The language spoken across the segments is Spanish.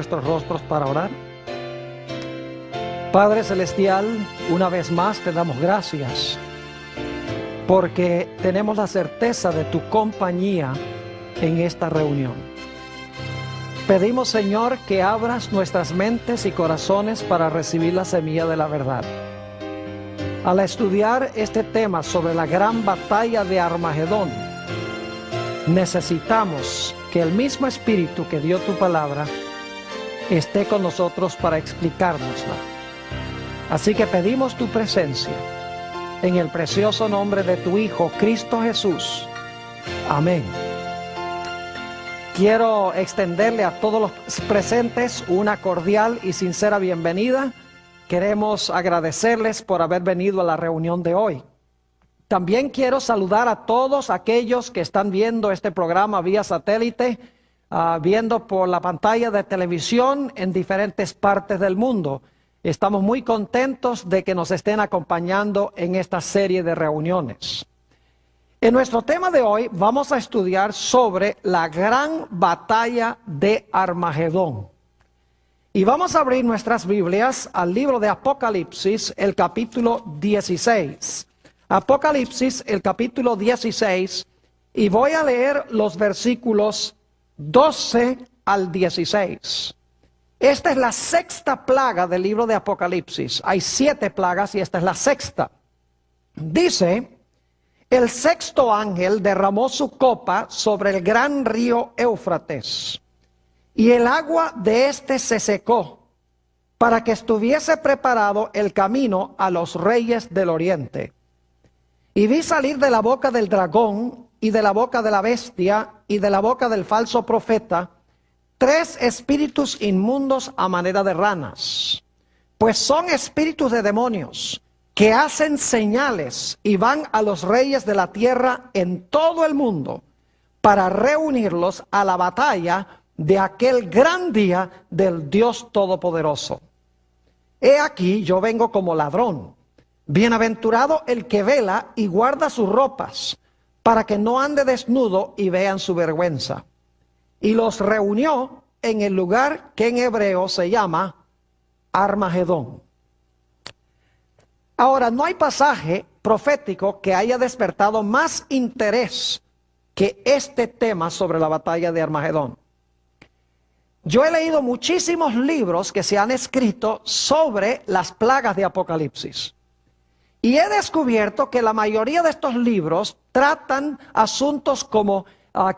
nuestros rostros para orar. Padre Celestial, una vez más te damos gracias porque tenemos la certeza de tu compañía en esta reunión. Pedimos, Señor, que abras nuestras mentes y corazones para recibir la semilla de la verdad. Al estudiar este tema sobre la gran batalla de Armagedón, necesitamos que el mismo Espíritu que dio tu palabra esté con nosotros para explicárnosla. Así que pedimos tu presencia en el precioso nombre de tu Hijo, Cristo Jesús. Amén. Quiero extenderle a todos los presentes una cordial y sincera bienvenida. Queremos agradecerles por haber venido a la reunión de hoy. También quiero saludar a todos aquellos que están viendo este programa vía satélite, viendo por la pantalla de televisión en diferentes partes del mundo. Estamos muy contentos de que nos estén acompañando en esta serie de reuniones. En nuestro tema de hoy vamos a estudiar sobre la gran batalla de Armagedón. Y vamos a abrir nuestras Biblias al libro de Apocalipsis, el capítulo 16. Apocalipsis, el capítulo 16, y voy a leer los versículos 12 al 16. Esta es la sexta plaga del libro de Apocalipsis. Hay 7 plagas y esta es la sexta. Dice: el sexto ángel derramó su copa sobre el gran río Éufrates, y el agua de éste se secó, para que estuviese preparado el camino a los reyes del oriente. Y vi salir de la boca del dragón, y de la boca de la bestia, y de la boca del falso profeta, 3 espíritus inmundos a manera de ranas, pues son espíritus de demonios, que hacen señales y van a los reyes de la tierra en todo el mundo, para reunirlos a la batalla de aquel gran día del Dios Todopoderoso. He aquí, yo vengo como ladrón. Bienaventurado el que vela y guarda sus ropas, para que no ande desnudo y vean su vergüenza. Y los reunió en el lugar que en hebreo se llama Armagedón. Ahora, no hay pasaje profético que haya despertado más interés que este tema sobre la batalla de Armagedón. Yo he leído muchísimos libros que se han escrito sobre las plagas de Apocalipsis. Y he descubierto que la mayoría de estos libros tratan asuntos como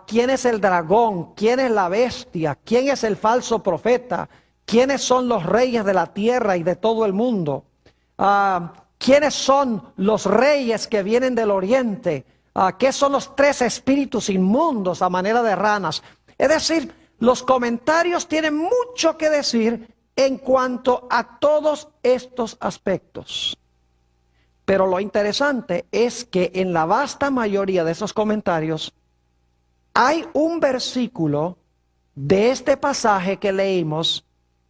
quién es el dragón, quién es la bestia, quién es el falso profeta, quiénes son los reyes de la tierra y de todo el mundo, quiénes son los reyes que vienen del oriente, qué son los 3 espíritus inmundos a manera de ranas. Es decir, los comentarios tienen mucho que decir en cuanto a todos estos aspectos. Pero lo interesante es que en la vasta mayoría de esos comentarios hay un versículo de este pasaje que leímos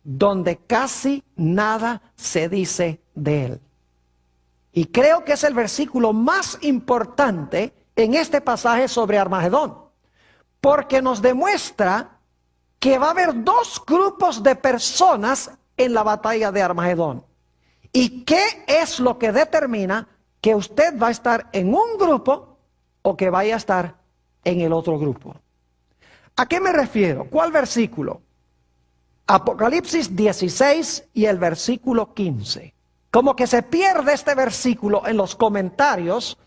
donde casi nada se dice de él. Y creo que es el versículo más importante en este pasaje sobre Armagedón, porque nos demuestra que va a haber 2 grupos de personas en la batalla de Armagedón. ¿Y qué es lo que determina que usted va a estar en un grupo o que vaya a estar en el otro grupo? ¿A qué me refiero? ¿Cuál versículo? Apocalipsis 16 y el versículo 15. Como que se pierde este versículo en los comentarios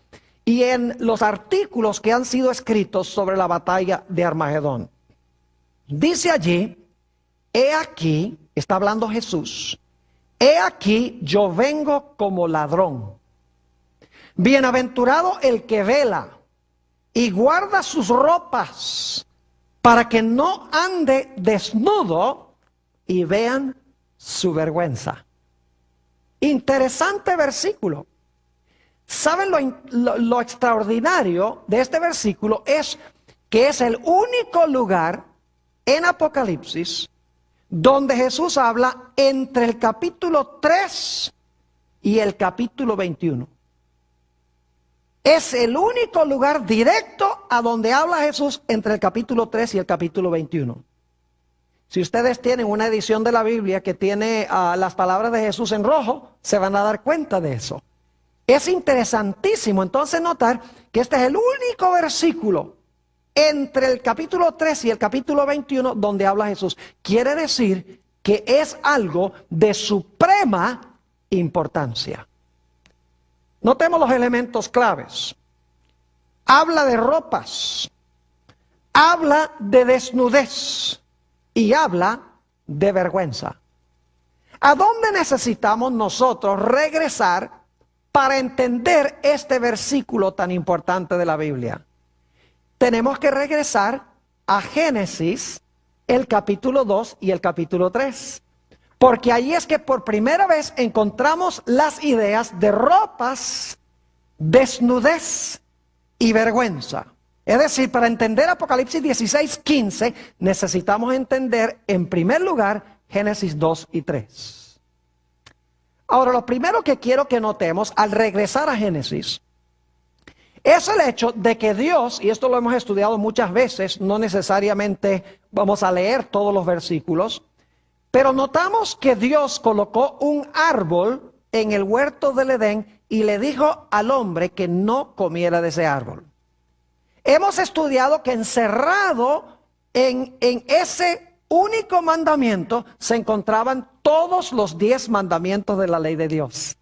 y en los artículos que han sido escritos sobre la batalla de Armagedón. Dice allí: he aquí, está hablando Jesús, he aquí yo vengo como ladrón. Bienaventurado el que vela y guarda sus ropas, para que no ande desnudo y vean su vergüenza. Interesante versículo. ¿Saben lo extraordinario de este versículo? Es que es el único lugar en Apocalipsis donde Jesús habla entre el capítulo 3 y el capítulo 21. Es el único lugar directo a donde habla Jesús entre el capítulo 3 y el capítulo 21. Si ustedes tienen una edición de la Biblia que tiene las palabras de Jesús en rojo, se van a dar cuenta de eso. Es interesantísimo entonces notar que este es el único versículo entre el capítulo 3 y el capítulo 21 donde habla Jesús. Quiere decir que es algo de suprema importancia. Notemos los elementos claves. Habla de ropas, habla de desnudez y habla de vergüenza. ¿A dónde necesitamos nosotros regresar para entender este versículo tan importante de la Biblia? Tenemos que regresar a Génesis, el capítulo 2 y el capítulo 3. Porque allí es que por primera vez encontramos las ideas de ropas, desnudez y vergüenza. Es decir, para entender Apocalipsis 16:15 necesitamos entender en primer lugar Génesis 2 y 3. Ahora, lo primero que quiero que notemos al regresar a Génesis es el hecho de que Dios, y esto lo hemos estudiado muchas veces, no necesariamente vamos a leer todos los versículos, pero notamos que Dios colocó un árbol en el huerto del Edén y le dijo al hombre que no comiera de ese árbol. Hemos estudiado que encerrado en ese único mandamiento se encontraban todos los 10 mandamientos de la ley de Dios.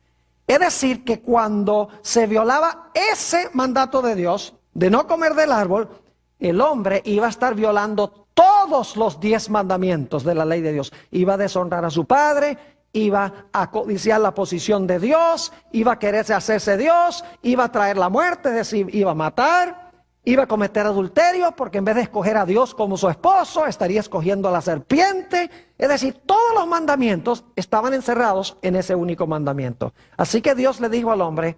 Es decir, que cuando se violaba ese mandato de Dios, de no comer del árbol, el hombre iba a estar violando todos los 10 mandamientos de la ley de Dios. Iba a deshonrar a su padre, iba a codiciar la posición de Dios, iba a quererse hacerse Dios, iba a traer la muerte, es decir, iba a matar, iba a cometer adulterio, porque en vez de escoger a Dios como su esposo, estaría escogiendo a la serpiente. Es decir, todos los mandamientos estaban encerrados en ese único mandamiento. Así que Dios le dijo al hombre,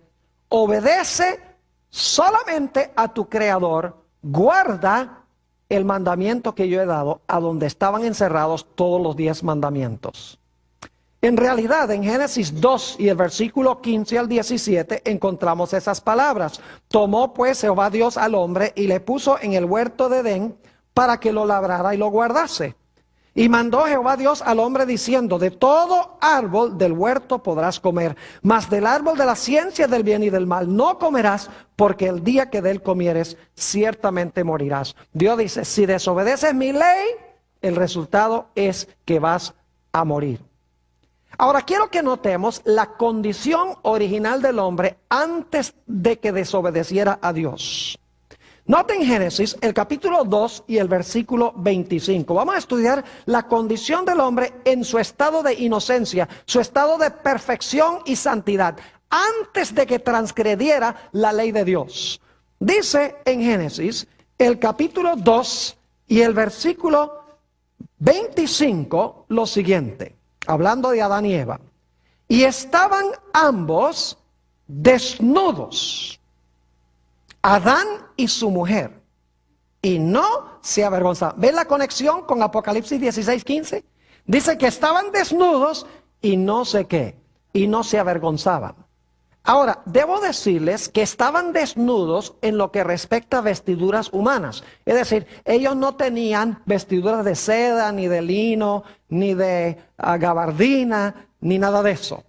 obedece solamente a tu Creador, guarda el mandamiento que yo he dado, a donde estaban encerrados todos los 10 mandamientos. En realidad, en Génesis 2 y el versículo 15 al 17 encontramos esas palabras. Tomó pues Jehová Dios al hombre y le puso en el huerto de Edén para que lo labrara y lo guardase. Y mandó Jehová Dios al hombre diciendo, de todo árbol del huerto podrás comer, mas del árbol de la ciencia del bien y del mal no comerás, porque el día que de él comieres, ciertamente morirás. Dios dice, si desobedeces mi ley, el resultado es que vas a morir. Ahora quiero que notemos la condición original del hombre antes de que desobedeciera a Dios. Noten Génesis, el capítulo 2 y el versículo 25. Vamos a estudiar la condición del hombre en su estado de inocencia, su estado de perfección y santidad, antes de que transgrediera la ley de Dios. Dice en Génesis, el capítulo 2 y el versículo 25, lo siguiente. Hablando de Adán y Eva. Y estaban ambos desnudos, Adán y su mujer, y no se avergonzaban. ¿Ven la conexión con Apocalipsis 16:15? Dice que estaban desnudos y no sé qué, y no se avergonzaban. Ahora, debo decirles que estaban desnudos en lo que respecta a vestiduras humanas. Es decir, ellos no tenían vestiduras de seda, ni de lino, ni de gabardina, ni nada de eso.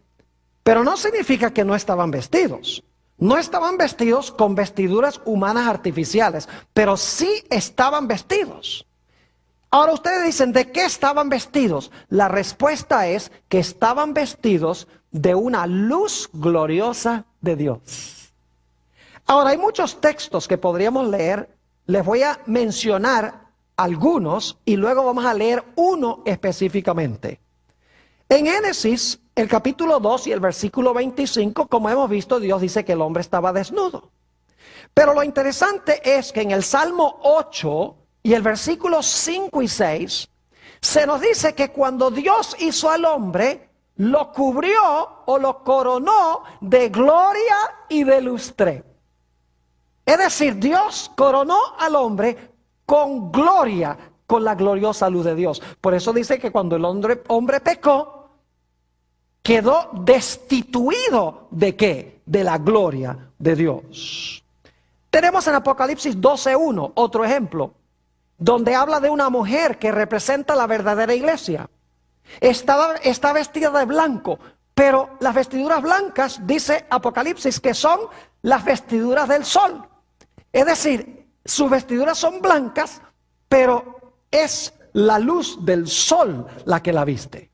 Pero no significa que no estaban vestidos. No estaban vestidos con vestiduras humanas artificiales, pero sí estaban vestidos. Ahora ustedes dicen, ¿de qué estaban vestidos? La respuesta es que estaban vestidos de una luz gloriosa de Dios. Ahora hay muchos textos que podríamos leer, les voy a mencionar algunos y luego vamos a leer uno específicamente. En Génesis, el capítulo 2 y el versículo 25, como hemos visto, Dios dice que el hombre estaba desnudo. Pero lo interesante es que en el Salmo 8 y el versículo 5 y 6, se nos dice que cuando Dios hizo al hombre, lo cubrió o lo coronó de gloria y de lustre. Es decir, Dios coronó al hombre con gloria, con la gloriosa luz de Dios. Por eso dice que cuando el hombre pecó, quedó destituido ¿de qué? De la gloria de Dios. Tenemos en Apocalipsis 12:1 otro ejemplo. donde habla de una mujer que representa la verdadera iglesia. Está vestida de blanco, pero las vestiduras blancas, dice Apocalipsis, que son las vestiduras del sol. Es decir, sus vestiduras son blancas, pero es la luz del sol la que la viste.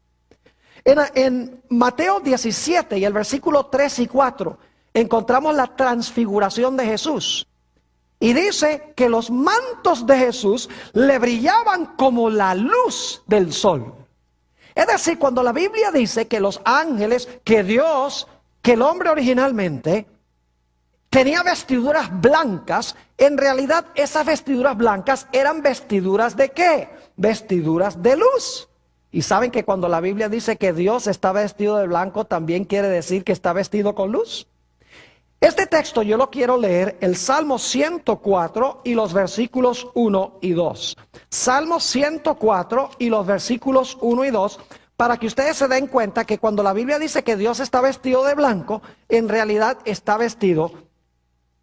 En Mateo 17 y el versículo 3 y 4 encontramos la transfiguración de Jesús. Y dice que los mantos de Jesús le brillaban como la luz del sol. Es decir, cuando la Biblia dice que los ángeles, que Dios, que el hombre originalmente tenía vestiduras blancas, en realidad esas vestiduras blancas eran vestiduras ¿de qué? Vestiduras de luz. Y saben que cuando la Biblia dice que Dios está vestido de blanco, también quiere decir que está vestido con luz. Este texto yo lo quiero leer, el Salmo 104 y los versículos 1 y 2. Salmo 104 y los versículos 1 y 2, para que ustedes se den cuenta que cuando la Biblia dice que Dios está vestido de blanco, en realidad está vestido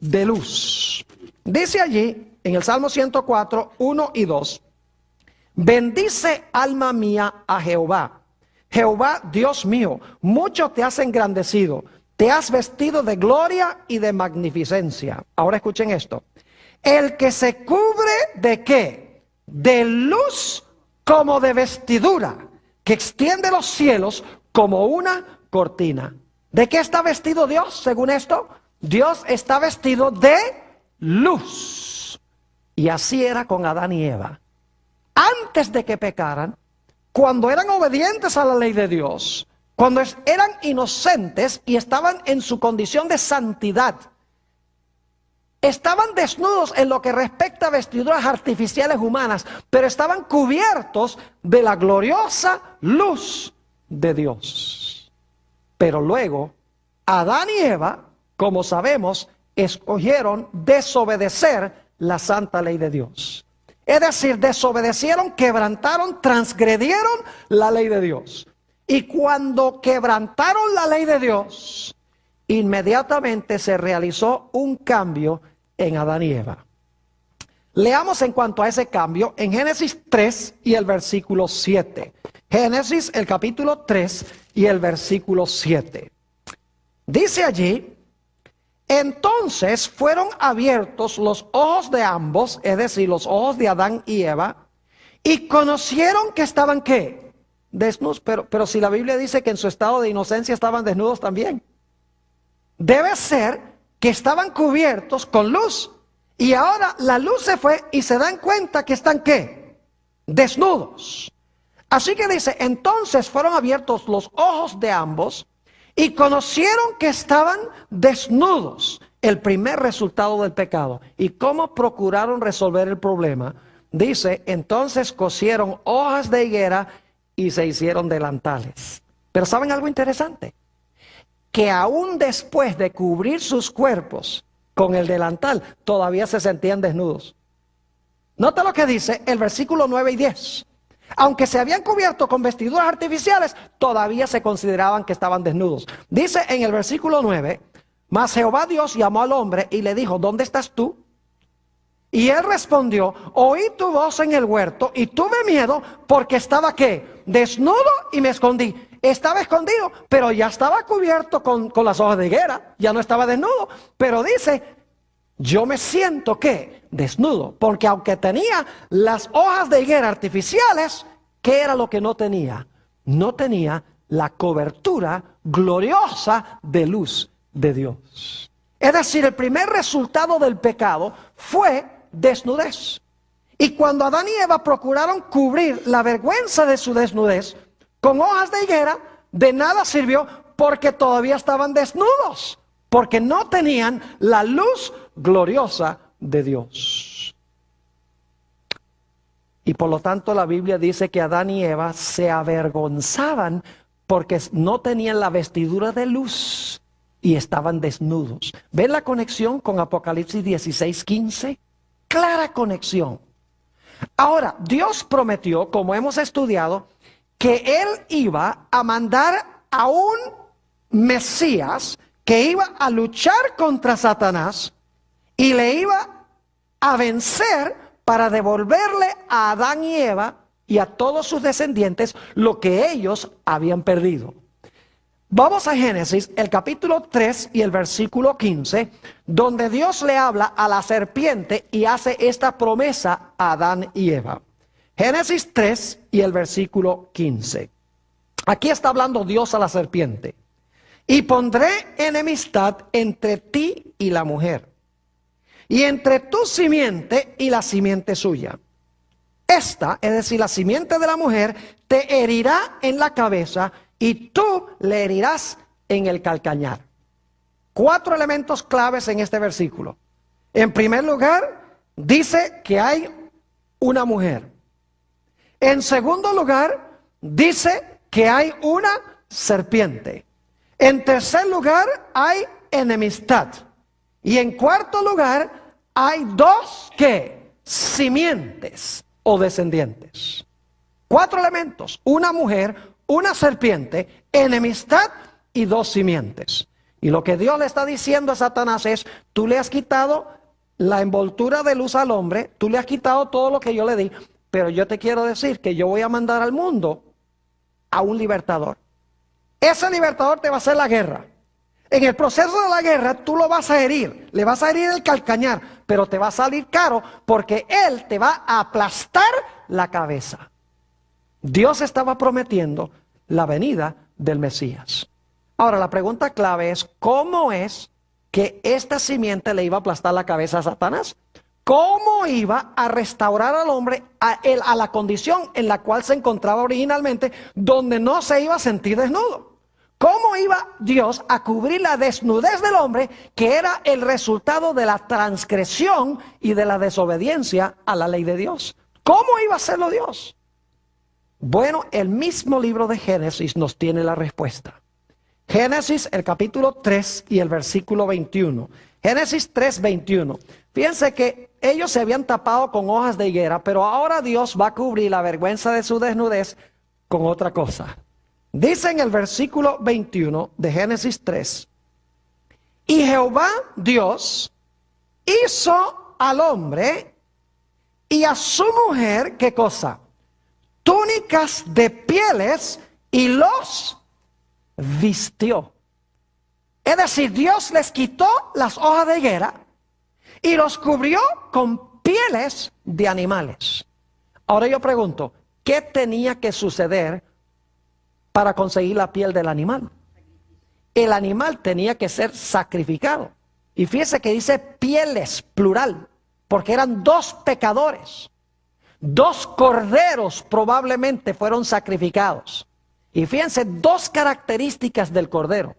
de luz. Dice allí, en el Salmo 104, 1 y 2, bendice alma mía a Jehová. Jehová, Dios mío, mucho te has engrandecido. Te has vestido de gloria y de magnificencia. Ahora escuchen esto. El que se cubre ¿de qué? De luz como de vestidura, que extiende los cielos como una cortina. ¿De qué está vestido Dios según esto? Dios está vestido de luz. Y así era con Adán y Eva. Antes de que pecaran, cuando eran obedientes a la ley de Dios, cuando eran inocentes y estaban en su condición de santidad, estaban desnudos en lo que respecta a vestiduras artificiales humanas, pero estaban cubiertos de la gloriosa luz de Dios. Pero luego, Adán y Eva, como sabemos, escogieron desobedecer la santa ley de Dios. Es decir, desobedecieron, quebrantaron, transgredieron la ley de Dios. Y cuando quebrantaron la ley de Dios, inmediatamente se realizó un cambio en Adán y Eva. Leamos en cuanto a ese cambio en Génesis 3 y el versículo 7. Génesis, el capítulo 3 y el versículo 7. Dice allí, entonces fueron abiertos los ojos de ambos, es decir, los ojos de Adán y Eva, y conocieron que estaban ¿qué? Desnudos, pero si la Biblia dice que en su estado de inocencia estaban desnudos también. Debe ser que estaban cubiertos con luz. Y ahora la luz se fue y se dan cuenta que están ¿qué? Desnudos. Así que dice, entonces fueron abiertos los ojos de ambos y conocieron que estaban desnudos. El primer resultado del pecado. ¿Y cómo procuraron resolver el problema? Dice, entonces cosieron hojas de higuera y se hicieron delantales. Pero ¿saben algo interesante? Que aún después de cubrir sus cuerpos con el delantal, todavía se sentían desnudos. Nota lo que dice el versículo 9 y 10. Aunque se habían cubierto con vestiduras artificiales, todavía se consideraban que estaban desnudos. Dice en el versículo 9, mas Jehová Dios llamó al hombre y le dijo, ¿dónde estás tú? Y él respondió, oí tu voz en el huerto y tuve miedo porque estaba ¿qué? Desnudo y me escondí. Estaba escondido, pero ya estaba cubierto con las hojas de higuera, ya no estaba desnudo. Pero dice, yo me siento ¿qué? Desnudo, porque aunque tenía las hojas de higuera artificiales, ¿qué era lo que no tenía? No tenía la cobertura gloriosa de luz de Dios. Es decir, el primer resultado del pecado fue desnudez. Y cuando Adán y Eva procuraron cubrir la vergüenza de su desnudez con hojas de higuera, de nada sirvió porque todavía estaban desnudos, porque no tenían la luz gloriosa de Dios. Y por lo tanto la Biblia dice que Adán y Eva se avergonzaban porque no tenían la vestidura de luz y estaban desnudos. ¿Ven la conexión con Apocalipsis 16:15? Clara conexión. Ahora, Dios prometió, como hemos estudiado, que Él iba a mandar a un Mesías que iba a luchar contra Satanás y le iba a vencer para devolverle a Adán y Eva y a todos sus descendientes lo que ellos habían perdido. Vamos a Génesis, el capítulo 3 y el versículo 15, donde Dios le habla a la serpiente y hace esta promesa a Adán y Eva. Génesis 3 y el versículo 15. Aquí está hablando Dios a la serpiente. Y pondré enemistad entre ti y la mujer, y entre tu simiente y la simiente suya. Esta, es decir, la simiente de la mujer, te herirá en la cabeza y tú le herirás en el calcañar. 4 elementos claves en este versículo. En primer lugar, dice que hay una mujer. En segundo lugar, dice que hay una serpiente. En tercer lugar, hay enemistad. Y en cuarto lugar, hay 2, ¿qué? Simientes o descendientes. 4 elementos, una mujer, una serpiente, enemistad y 2 simientes. Y lo que Dios le está diciendo a Satanás es, tú le has quitado la envoltura de luz al hombre, tú le has quitado todo lo que yo le di, pero yo te quiero decir que yo voy a mandar al mundo a un libertador. Ese libertador te va a hacer la guerra. En el proceso de la guerra tú lo vas a herir, le vas a herir el calcañar, pero te va a salir caro porque él te va a aplastar la cabeza. Dios estaba prometiendo la venida del Mesías. Ahora la pregunta clave es, ¿cómo es que esta simiente le iba a aplastar la cabeza a Satanás? ¿Cómo iba a restaurar al hombre a la condición en la cual se encontraba originalmente, donde no se iba a sentir desnudo? ¿Cómo iba Dios a cubrir la desnudez del hombre, que era el resultado de la transgresión y de la desobediencia a la ley de Dios? ¿Cómo iba a hacerlo Dios? Bueno, el mismo libro de Génesis nos tiene la respuesta. Génesis, el capítulo 3 y el versículo 21. Génesis 3, 21. Fíjense que ellos se habían tapado con hojas de higuera, pero ahora Dios va a cubrir la vergüenza de su desnudez con otra cosa. Dice en el versículo 21 de Génesis 3, y Jehová Dios hizo al hombre y a su mujer, ¿qué cosa? Túnicas de pieles y los vistió. Es decir, Dios les quitó las hojas de higuera y los cubrió con pieles de animales. Ahora yo pregunto, ¿qué tenía que suceder para conseguir la piel del animal? El animal tenía que ser sacrificado. Y fíjese que dice pieles, plural, porque eran 2 pecadores. 2 corderos probablemente fueron sacrificados. Y fíjense 2 características del cordero.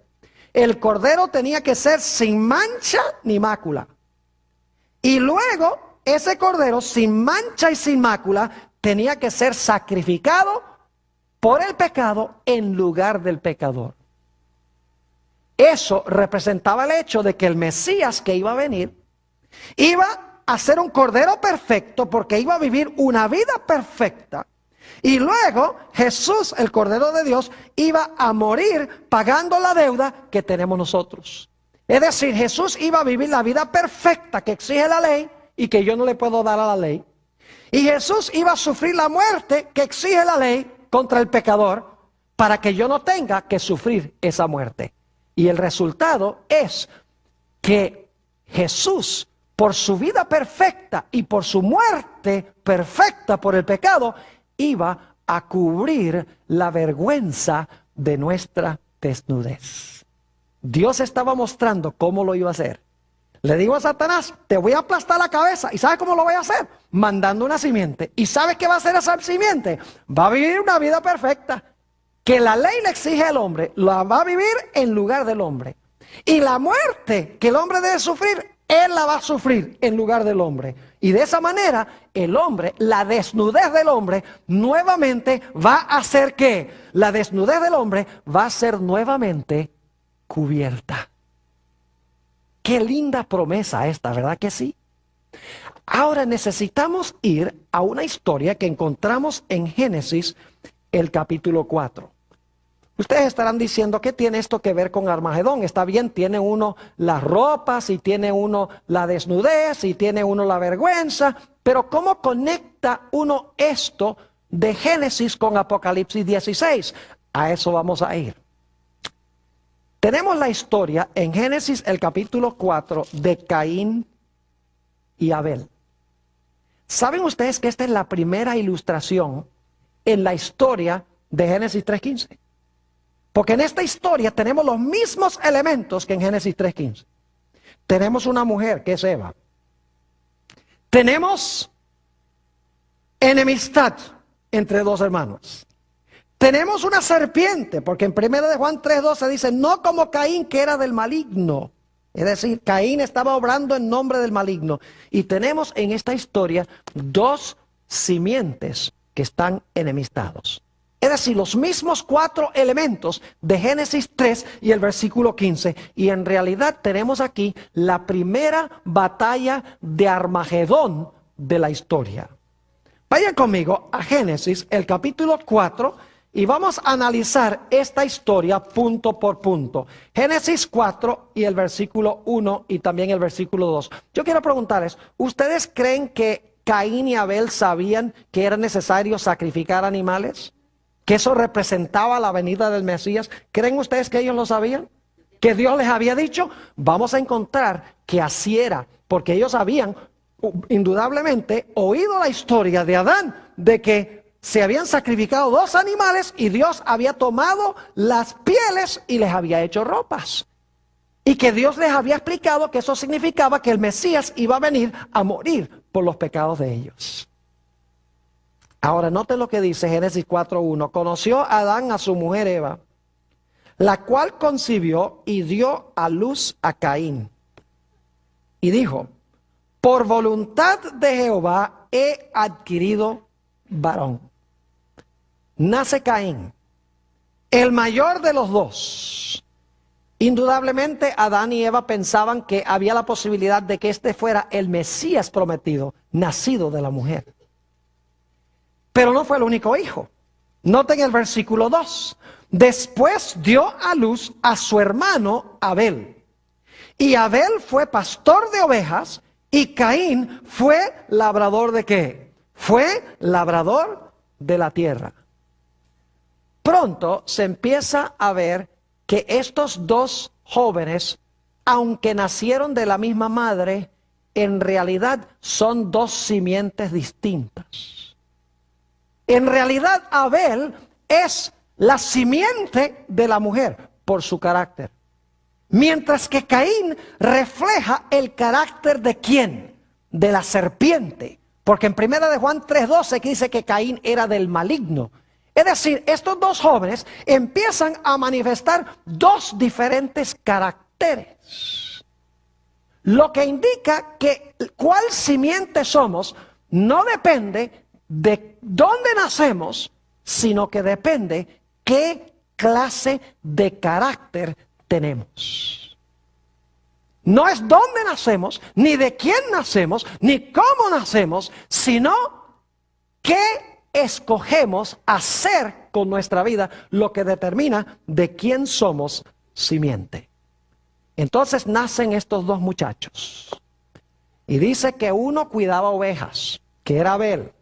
El cordero tenía que ser sin mancha ni mácula. Y luego ese cordero sin mancha y sin mácula tenía que ser sacrificado por el pecado en lugar del pecador. Eso representaba el hecho de que el Mesías que iba a venir iba a ser un cordero perfecto porque iba a vivir una vida perfecta. Y luego Jesús, el Cordero de Dios, iba a morir pagando la deuda que tenemos nosotros. Es decir, Jesús iba a vivir la vida perfecta que exige la ley y que yo no le puedo dar a la ley. Y Jesús iba a sufrir la muerte que exige la ley contra el pecador para que yo no tenga que sufrir esa muerte. Y el resultado es que Jesús, por su vida perfecta y por su muerte perfecta por el pecado, iba a cubrir la vergüenza de nuestra desnudez. Dios estaba mostrando cómo lo iba a hacer. Le digo a Satanás, te voy a aplastar la cabeza. ¿Y sabe cómo lo voy a hacer? Mandando una simiente. ¿Y sabe qué va a hacer esa simiente? Va a vivir una vida perfecta. Que la ley le exige al hombre, la va a vivir en lugar del hombre. Y la muerte que el hombre debe sufrir, él la va a sufrir en lugar del hombre. Y de esa manera, el hombre, la desnudez del hombre, nuevamente va a hacer que la desnudez del hombre va a ser nuevamente cubierta. Qué linda promesa esta, ¿verdad que sí? Ahora necesitamos ir a una historia que encontramos en Génesis, el capítulo 4. Ustedes estarán diciendo, ¿qué tiene esto que ver con Armagedón? Está bien, tiene uno las ropas y tiene uno la desnudez y tiene uno la vergüenza, Pero ¿cómo conecta uno esto de Génesis con Apocalipsis 16? A eso vamos a ir. Tenemos la historia en Génesis el capítulo 4 de Caín y Abel. ¿Saben ustedes que esta es la primera ilustración en la historia de Génesis 3:15? Porque en esta historia tenemos los mismos elementos que en Génesis 3:15. Tenemos una mujer que es Eva. Tenemos enemistad entre dos hermanos. Tenemos una serpiente, porque en 1 de Juan 3:12 dice, no como Caín, que era del maligno. Es decir, Caín estaba obrando en nombre del maligno. Y tenemos en esta historia dos simientes que están enemistados. Es decir, los mismos 4 elementos de Génesis 3 y el versículo 15. Y en realidad tenemos aquí la primera batalla de Armagedón de la historia. Vayan conmigo a Génesis, el capítulo 4, y vamos a analizar esta historia punto por punto. Génesis 4 y el versículo 1 y también el versículo 2. Yo quiero preguntarles, ¿ustedes creen que Caín y Abel sabían que era necesario sacrificar animales? ¿Que eso representaba la venida del Mesías? ¿Creen ustedes que ellos lo sabían? ¿Que Dios les había dicho? Vamos a encontrar que así era, porque ellos habían indudablemente oído la historia de Adán, de que se habían sacrificado 2 animales y Dios había tomado las pieles y les había hecho ropas. Y que Dios les había explicado que eso significaba que el Mesías iba a venir a morir por los pecados de ellos. Ahora noten lo que dice Génesis 4:1. Conoció Adán a su mujer Eva, la cual concibió y dio a luz a Caín. Y dijo, por voluntad de Jehová he adquirido varón. Nace Caín, el mayor de los 2. Indudablemente Adán y Eva pensaban que había la posibilidad de que este fuera el Mesías prometido, nacido de la mujer. Pero no fue el único hijo. Noten el versículo 2. Después dio a luz a su hermano Abel. Y Abel fue pastor de ovejas y Caín fue labrador ¿de qué? Fue labrador de la tierra. Pronto se empieza a ver que estos 2 jóvenes, aunque nacieron de la misma madre, en realidad son 2 simientes distintas. En realidad Abel es la simiente de la mujer por su carácter. Mientras que Caín refleja el carácter ¿de quién? De la serpiente. Porque en 1 de Juan 3:12 dice que Caín era del maligno. Es decir, estos 2 jóvenes empiezan a manifestar 2 diferentes caracteres. Lo que indica que cuál simiente somos no depende de dónde nacemos, sino que depende qué clase de carácter tenemos. No es dónde nacemos, ni de quién nacemos, ni cómo nacemos, sino qué escogemos hacer con nuestra vida, lo que determina de quién somos simiente. Entonces nacen estos 2 muchachos. Y dice que uno cuidaba ovejas, que era Abel,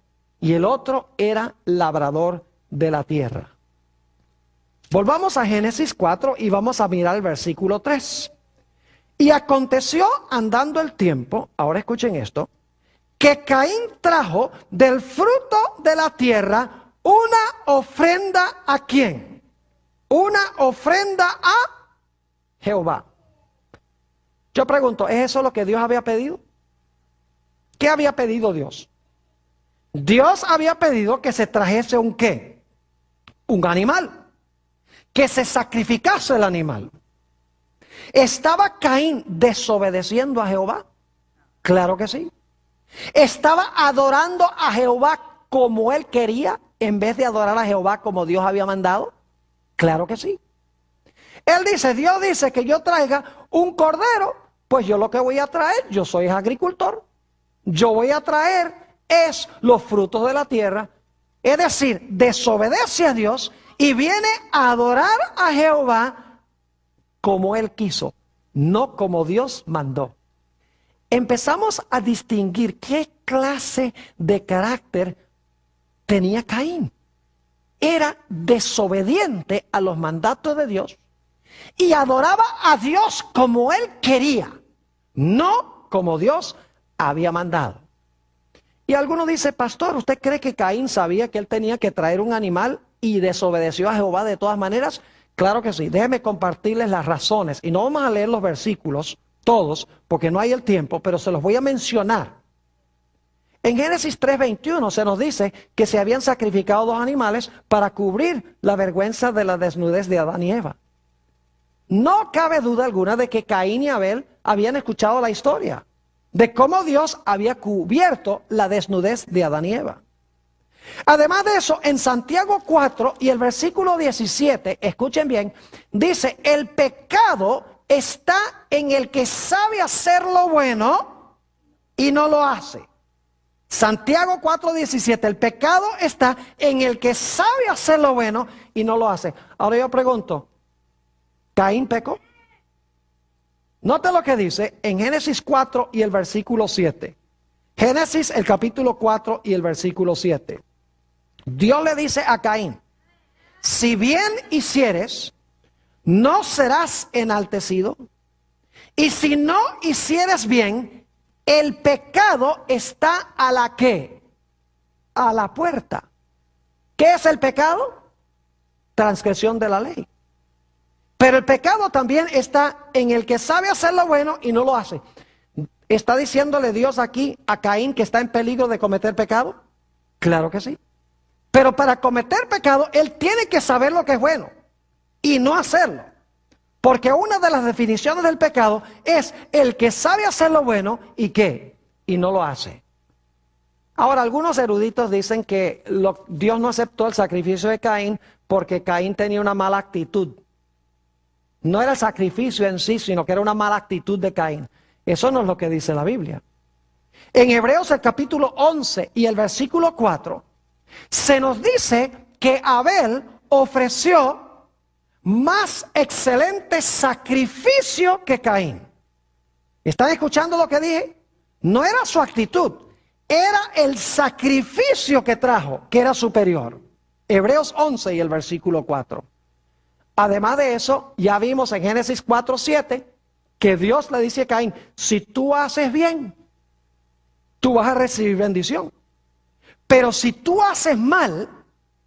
y el otro era labrador de la tierra. Volvamos a Génesis 4 y vamos a mirar el versículo 3. Y aconteció andando el tiempo, ahora escuchen esto, que Caín trajo del fruto de la tierra una ofrenda ¿a quién? Una ofrenda a Jehová. Yo pregunto, ¿es eso lo que Dios había pedido? ¿Qué había pedido Dios? Dios había pedido que se trajese un ¿qué? Un animal. Que se sacrificase el animal. ¿Estaba Caín desobedeciendo a Jehová? Claro que sí. ¿Estaba adorando a Jehová como él quería en vez de adorar a Jehová como Dios había mandado? Claro que sí. Él dice, Dios dice que yo traiga un cordero, pues yo lo que voy a traer, yo soy agricultor, yo voy a traer es los frutos de la tierra. Es decir, desobedece a Dios y viene a adorar a Jehová como él quiso, no como Dios mandó. Empezamos a distinguir qué clase de carácter tenía Caín? Era desobediente a los mandatos de Dios y adoraba a Dios como él quería, no como Dios había mandado. Y alguno dice, pastor, ¿usted cree que Caín sabía que él tenía que traer un animal y desobedeció a Jehová de todas maneras? Claro que sí. Déjeme compartirles las razones. Y no vamos a leer los versículos todos, porque no hay el tiempo, pero se los voy a mencionar. En Génesis 3:21 se nos dice que se habían sacrificado 2 animales para cubrir la vergüenza de la desnudez de Adán y Eva. No cabe duda alguna de que Caín y Abel habían escuchado la historia de cómo Dios había cubierto la desnudez de Adán y Eva. Además de eso, en Santiago 4 y el versículo 17, escuchen bien, dice, el pecado está en el que sabe hacer lo bueno y no lo hace. Santiago 4:17, el pecado está en el que sabe hacer lo bueno y no lo hace. Ahora yo pregunto, ¿Caín pecó? Note lo que dice en Génesis 4 y el versículo 7. Génesis el capítulo 4 y el versículo 7. Dios le dice a Caín, si bien hicieres, no serás enaltecido, y si no hicieres bien, el pecado está a la ¿qué? A la puerta. ¿Qué es el pecado? Transgresión de la ley. Pero el pecado también está en el que sabe hacer lo bueno y no lo hace. ¿Está diciéndole Dios aquí a Caín que está en peligro de cometer pecado? Claro que sí. Pero para cometer pecado, él tiene que saber lo que es bueno y no hacerlo. Porque una de las definiciones del pecado es el que sabe hacer lo bueno y ¿qué? Y no lo hace. Ahora, algunos eruditos dicen que Dios no aceptó el sacrificio de Caín porque Caín tenía una mala actitud. No era el sacrificio en sí, sino que era una mala actitud de Caín. Eso no es lo que dice la Biblia. En Hebreos el capítulo 11 y el versículo 4, se nos dice que Abel ofreció más excelente sacrificio que Caín. ¿Están escuchando lo que dije? No era su actitud, era el sacrificio que trajo, que era superior. Hebreos 11 y el versículo 4. Además de eso, ya vimos en Génesis 4:7 que Dios le dice a Caín, si tú haces bien, tú vas a recibir bendición. Pero si tú haces mal,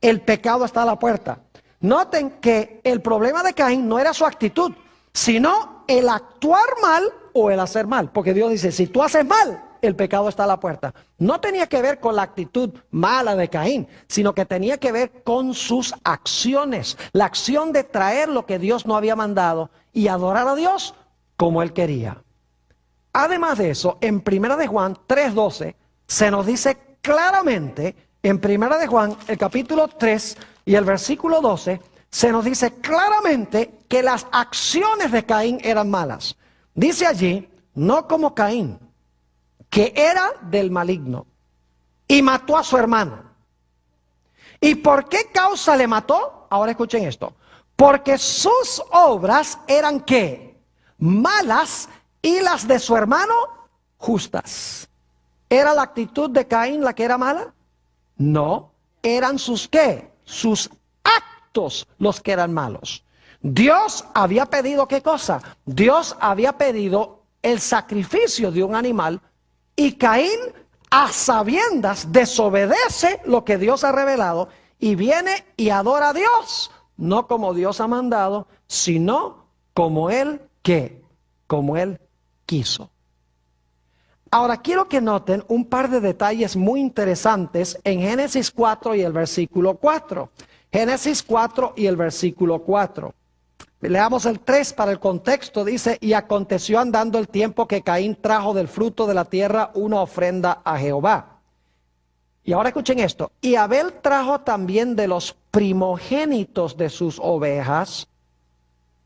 el pecado está a la puerta. Noten que el problema de Caín no era su actitud, sino el actuar mal o el hacer mal. Porque Dios dice, si tú haces mal, el pecado está a la puerta. No tenía que ver con la actitud mala de Caín, sino que tenía que ver con sus acciones. La acción de traer lo que Dios no había mandado y adorar a Dios como él quería. Además de eso, en 1 de Juan 3:12 se nos dice claramente, en 1 de Juan, el capítulo 3 y el versículo 12, se nos dice claramente que las acciones de Caín eran malas. Dice allí, no como Caín, que era del maligno y mató a su hermano. ¿Y por qué causa le mató? Ahora escuchen esto. Porque sus obras eran ¿qué? Malas y las de su hermano justas. ¿Era la actitud de Caín la que era mala? No, eran sus ¿qué? Sus actos los que eran malos. Dios había pedido ¿qué cosa? Dios había pedido el sacrificio de un animal y Caín a sabiendas desobedece lo que Dios ha revelado y viene y adora a Dios, no como Dios ha mandado, sino como él ¿qué? Como él quiso. Ahora quiero que noten un par de detalles muy interesantes en Génesis 4 y el versículo 4. Génesis 4 y el versículo 4. Leamos el 3 para el contexto. Dice, y aconteció andando el tiempo que Caín trajo del fruto de la tierra una ofrenda a Jehová. Y ahora escuchen esto. Y Abel trajo también de los primogénitos de sus ovejas,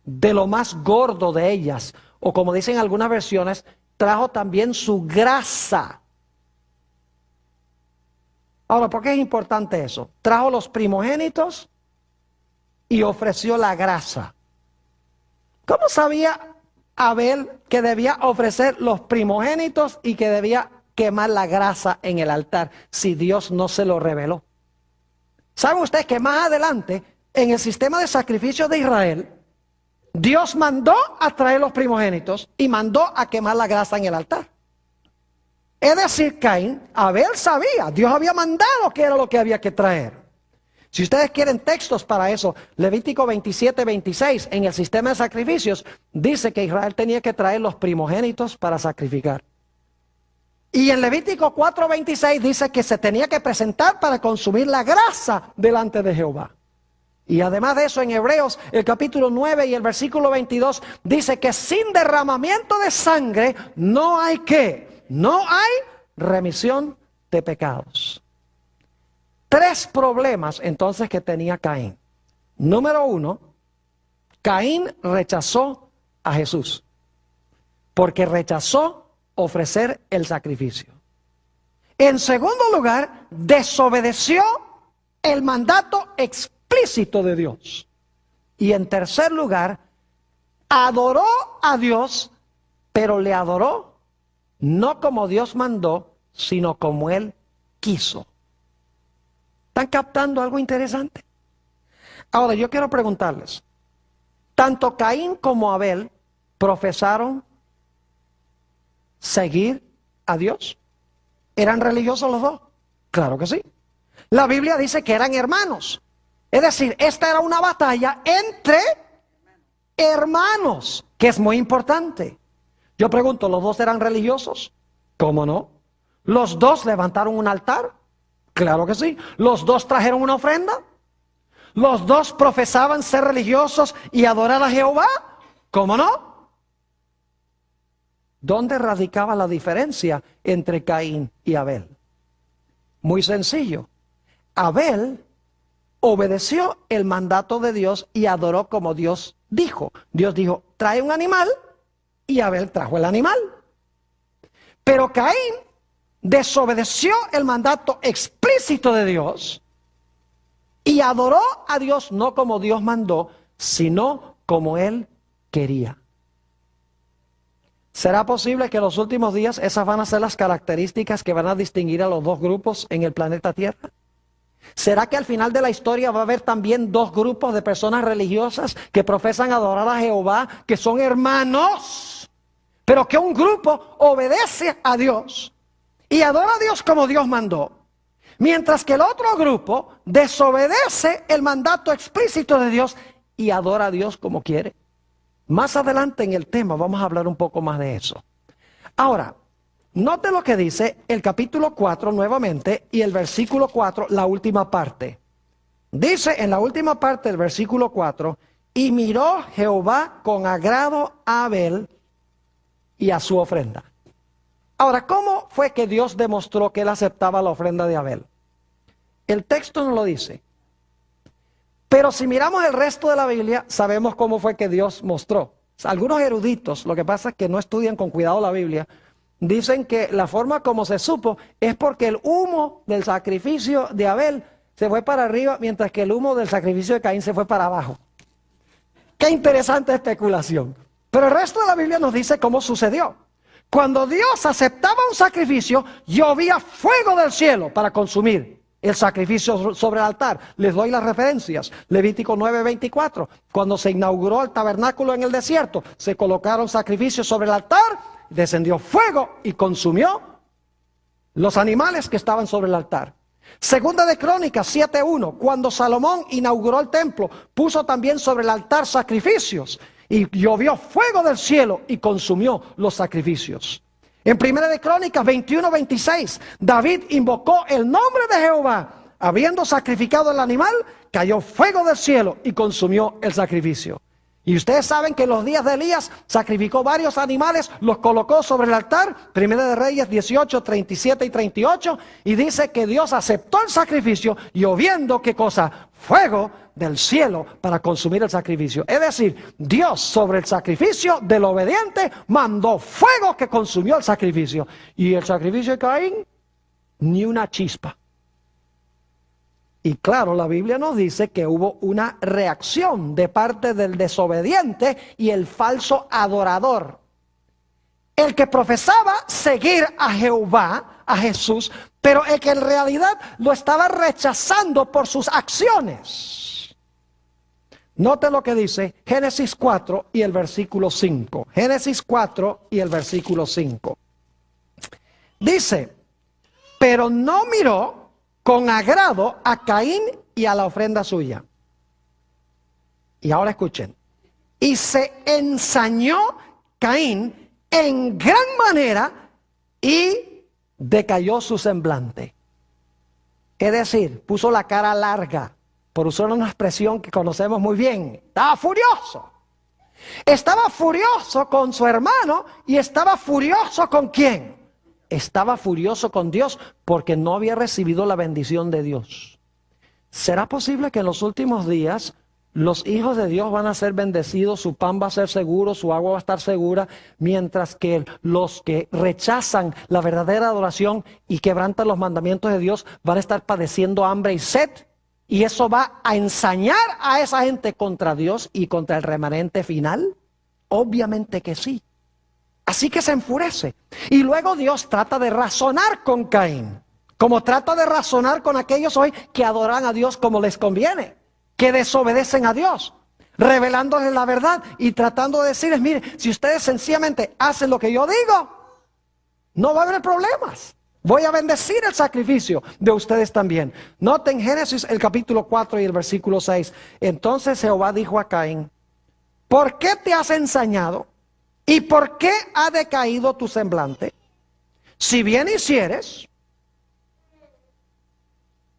de lo más gordo de ellas. O como dicen algunas versiones, trajo también su grasa. Ahora, ¿por qué es importante eso? Trajo los primogénitos y ofreció la grasa. ¿Cómo sabía Abel que debía ofrecer los primogénitos y que debía quemar la grasa en el altar si Dios no se lo reveló? ¿Saben ustedes que más adelante, en el sistema de sacrificios de Israel, Dios mandó a traer los primogénitos y mandó a quemar la grasa en el altar? Es decir, Abel sabía, Dios había mandado que era lo que había que traer. Si ustedes quieren textos para eso, Levítico 27:26, en el sistema de sacrificios, dice que Israel tenía que traer los primogénitos para sacrificar. Y en Levítico 4:26 dice que se tenía que presentar para consumir la grasa delante de Jehová. Y además de eso, en Hebreos, el capítulo 9 y el versículo 22, dice que sin derramamiento de sangre no hay remisión de pecados. Tres problemas entonces que tenía Caín. Número uno, Caín rechazó a Jesús, porque rechazó ofrecer el sacrificio. En segundo lugar, desobedeció el mandato explícito de Dios. Y en tercer lugar, adoró a Dios, pero le adoró no como Dios mandó, sino como él quiso. ¿Están captando algo interesante? Ahora yo quiero preguntarles, tanto Caín como Abel profesaron seguir a Dios. ¿Eran religiosos los dos? Claro que sí. La Biblia dice que eran hermanos. Es decir, esta era una batalla entre hermanos, que es muy importante. Yo pregunto, ¿los dos eran religiosos? ¿Cómo no? ¿Los dos levantaron un altar? Claro que sí. ¿Los dos trajeron una ofrenda? ¿Los dos profesaban ser religiosos y adorar a Jehová? ¿Cómo no? ¿Dónde radicaba la diferencia entre Caín y Abel? Muy sencillo. Abel obedeció el mandato de Dios y adoró como Dios dijo. Dios dijo, trae un animal, y Abel trajo el animal. Pero Caín desobedeció el mandato explícito de Dios y adoró a Dios no como Dios mandó, sino como él quería. ¿Será posible que en los últimos días esas van a ser las características que van a distinguir a los dos grupos en el planeta Tierra? ¿Será que al final de la historia va a haber también dos grupos de personas religiosas que profesan adorar a Jehová, que son hermanos, pero que un grupo obedece a Dios y adora a Dios como Dios mandó, mientras que el otro grupo desobedece el mandato explícito de Dios y adora a Dios como quiere? Más adelante en el tema vamos a hablar un poco más de eso. Ahora, note lo que dice el capítulo 4 nuevamente y el versículo 4, la última parte. Dice en la última parte del versículo 4, y miró Jehová con agrado a Abel y a su ofrenda. Ahora, ¿cómo fue que Dios demostró que él aceptaba la ofrenda de Abel? El texto no lo dice. Pero si miramos el resto de la Biblia, sabemos cómo fue que Dios mostró. Algunos eruditos, lo que pasa es que no estudian con cuidado la Biblia, dicen que la forma como se supo es porque el humo del sacrificio de Abel se fue para arriba, mientras que el humo del sacrificio de Caín se fue para abajo. Qué interesante especulación. Pero el resto de la Biblia nos dice cómo sucedió. Cuando Dios aceptaba un sacrificio, llovía fuego del cielo para consumir el sacrificio sobre el altar. Les doy las referencias. Levítico 9:24. Cuando se inauguró el tabernáculo en el desierto, se colocaron sacrificios sobre el altar, descendió fuego y consumió los animales que estaban sobre el altar. Segunda de Crónicas 7:1. Cuando Salomón inauguró el templo, puso también sobre el altar sacrificios, y llovió fuego del cielo y consumió los sacrificios. En Primera de Crónicas 21:26, David invocó el nombre de Jehová. Habiendo sacrificado el animal, cayó fuego del cielo y consumió el sacrificio. Y ustedes saben que en los días de Elías sacrificó varios animales, los colocó sobre el altar. Primera de Reyes 18, 37 y 38. Y dice que Dios aceptó el sacrificio, lloviendo, ¿qué cosa? Fuego del cielo para consumir el sacrificio. Es decir, Dios sobre el sacrificio del obediente mandó fuego que consumió el sacrificio. Y el sacrificio de Caín, ni una chispa. Y claro, la Biblia nos dice que hubo una reacción de parte del desobediente y el falso adorador. el que profesaba seguir a Jehová, a Jesús, pero el que en realidad lo estaba rechazando por sus acciones. Note lo que dice Génesis 4 y el versículo 5. Génesis 4 y el versículo 5. Dice, pero no miró con agrado a Caín y a la ofrenda suya. Y ahora escuchen. Y se ensañó Caín en gran manera y decayó su semblante. Es decir, puso la cara larga, por usar una expresión que conocemos muy bien. Estaba furioso. Estaba furioso con su hermano y estaba furioso ¿con quién? Estaba furioso con Dios porque no había recibido la bendición de Dios. ¿Será posible que en los últimos días los hijos de Dios van a ser bendecidos, su pan va a ser seguro, su agua va a estar segura, mientras que los que rechazan la verdadera adoración y quebrantan los mandamientos de Dios van a estar padeciendo hambre y sed? ¿Y eso va a ensañar a esa gente contra Dios y contra el remanente final? Obviamente que sí. Así que se enfurece. Y luego Dios trata de razonar con Caín, como trata de razonar con aquellos hoy que adoran a Dios como les conviene, que desobedecen a Dios, revelándoles la verdad y tratando de decirles, mire, si ustedes sencillamente hacen lo que yo digo, no va a haber problemas. Voy a bendecir el sacrificio de ustedes también. Noten Génesis el capítulo 4 y el versículo 6. Entonces Jehová dijo a Caín, ¿por qué te has ensañado? ¿Y por qué ha decaído tu semblante? Si bien hicieres,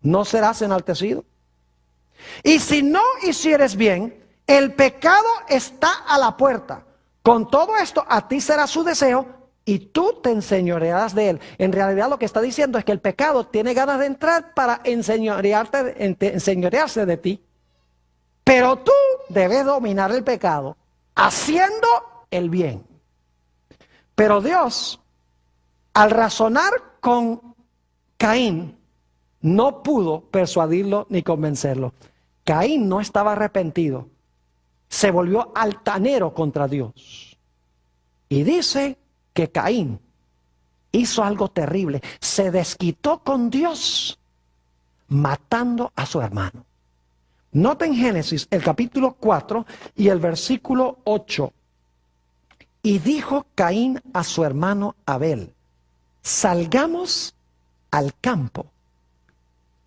no serás enaltecido. Y si no hicieres bien, el pecado está a la puerta. Con todo esto, a ti será su deseo y tú te enseñorearás de él. En realidad lo que está diciendo es que el pecado tiene ganas de entrar para enseñorearse de ti. Pero tú debes dominar el pecado haciendo el bien. Pero Dios, al razonar con Caín, no pudo persuadirlo ni convencerlo. Caín no estaba arrepentido. Se volvió altanero contra Dios. Y dice que Caín hizo algo terrible. Se desquitó con Dios matando a su hermano. Noten Génesis el capítulo 4 y el versículo 8. Y dijo Caín a su hermano Abel, salgamos al campo.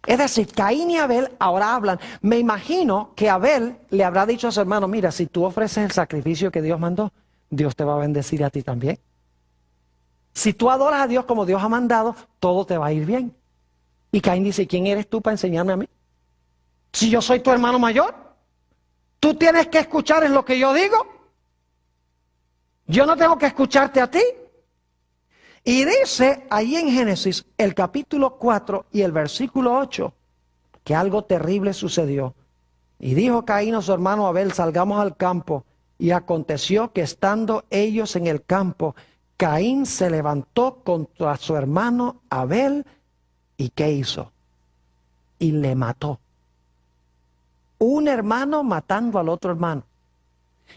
Es decir, Caín y Abel ahora hablan. Me imagino que Abel le habrá dicho a su hermano, mira, si tú ofreces el sacrificio que Dios mandó, Dios te va a bendecir a ti también. Si tú adoras a Dios como Dios ha mandado, todo te va a ir bien. Y Caín dice, ¿quién eres tú para enseñarme a mí? Si yo soy tu hermano mayor, tú tienes que escuchar en lo que yo digo. Yo no tengo que escucharte a ti. Y dice ahí en Génesis el capítulo 4 y el versículo 8 que algo terrible sucedió. Y dijo Caín a su hermano Abel, salgamos al campo. Y aconteció que estando ellos en el campo, Caín se levantó contra su hermano Abel. ¿Y qué hizo? Y le mató. Un hermano matando al otro hermano.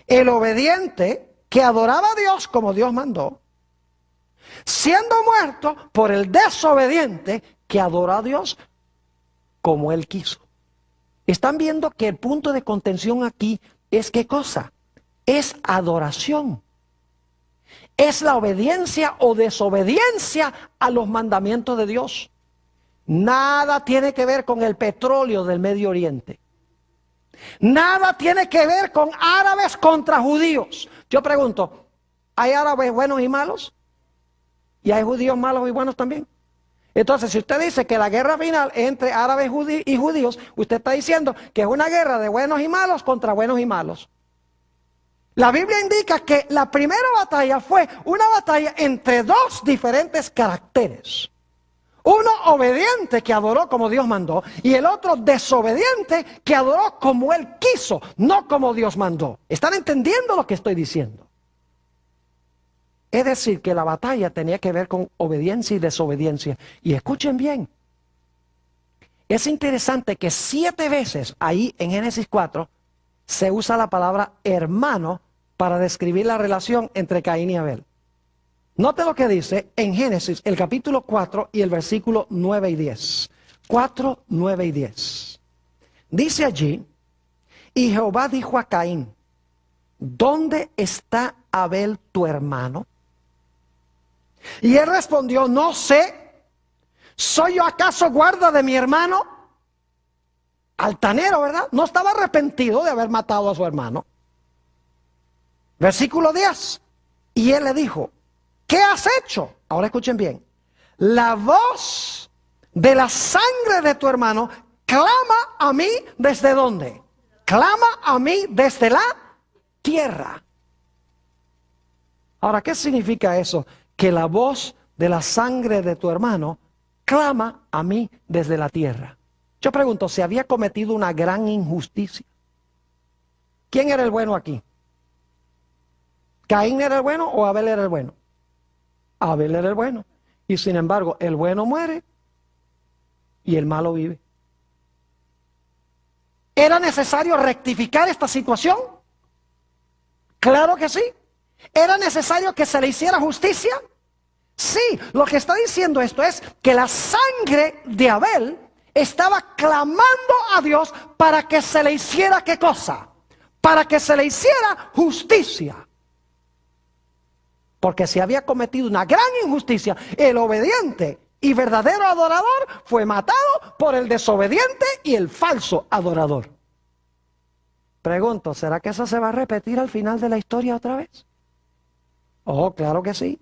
El obediente que adoraba a Dios como Dios mandó, siendo muerto por el desobediente que adora a Dios como él quiso. Están viendo que el punto de contención aquí es ¿qué cosa? Es adoración. Es la obediencia o desobediencia a los mandamientos de Dios. Nada tiene que ver con el petróleo del Medio Oriente. Nada tiene que ver con árabes contra judíos. Yo pregunto, ¿hay árabes buenos y malos? ¿Y hay judíos malos y buenos también? Entonces, si usted dice que la guerra final es entre árabes y judíos, usted está diciendo que es una guerra de buenos y malos contra buenos y malos. La Biblia indica que la primera batalla fue una batalla entre dos diferentes caracteres. Uno obediente que adoró como Dios mandó y el otro desobediente que adoró como él quiso, no como Dios mandó. ¿Están entendiendo lo que estoy diciendo? Es decir, que la batalla tenía que ver con obediencia y desobediencia. Y escuchen bien, es interesante que 7 veces ahí en Génesis 4 se usa la palabra hermano para describir la relación entre Caín y Abel. Note lo que dice en Génesis, el capítulo 4 y el versículo 9 y 10. 4, 9 y 10. Dice allí, y Jehová dijo a Caín, ¿dónde está Abel tu hermano? Y él respondió, no sé, ¿soy yo acaso guarda de mi hermano? Altanero, ¿verdad? No estaba arrepentido de haber matado a su hermano. Versículo 10. Y él le dijo, ¿qué has hecho? Ahora escuchen bien. La voz de la sangre de tu hermano clama a mí ¿desde dónde? Clama a mí desde la tierra. Ahora, ¿qué significa eso? Que la voz de la sangre de tu hermano clama a mí desde la tierra. Yo pregunto, ¿se había cometido una gran injusticia? ¿Quién era el bueno aquí? ¿Caín era el bueno o Abel era el bueno? Abel era el bueno. Y sin embargo, el bueno muere y el malo vive. ¿Era necesario rectificar esta situación? Claro que sí. ¿Era necesario que se le hiciera justicia? Sí, lo que está diciendo esto es que la sangre de Abel estaba clamando a Dios para que se le hiciera ¿qué cosa? Para que se le hiciera justicia. Porque si había cometido una gran injusticia, el obediente y verdadero adorador fue matado por el desobediente y el falso adorador. Pregunto, ¿será que eso se va a repetir al final de la historia otra vez? Oh, claro que sí.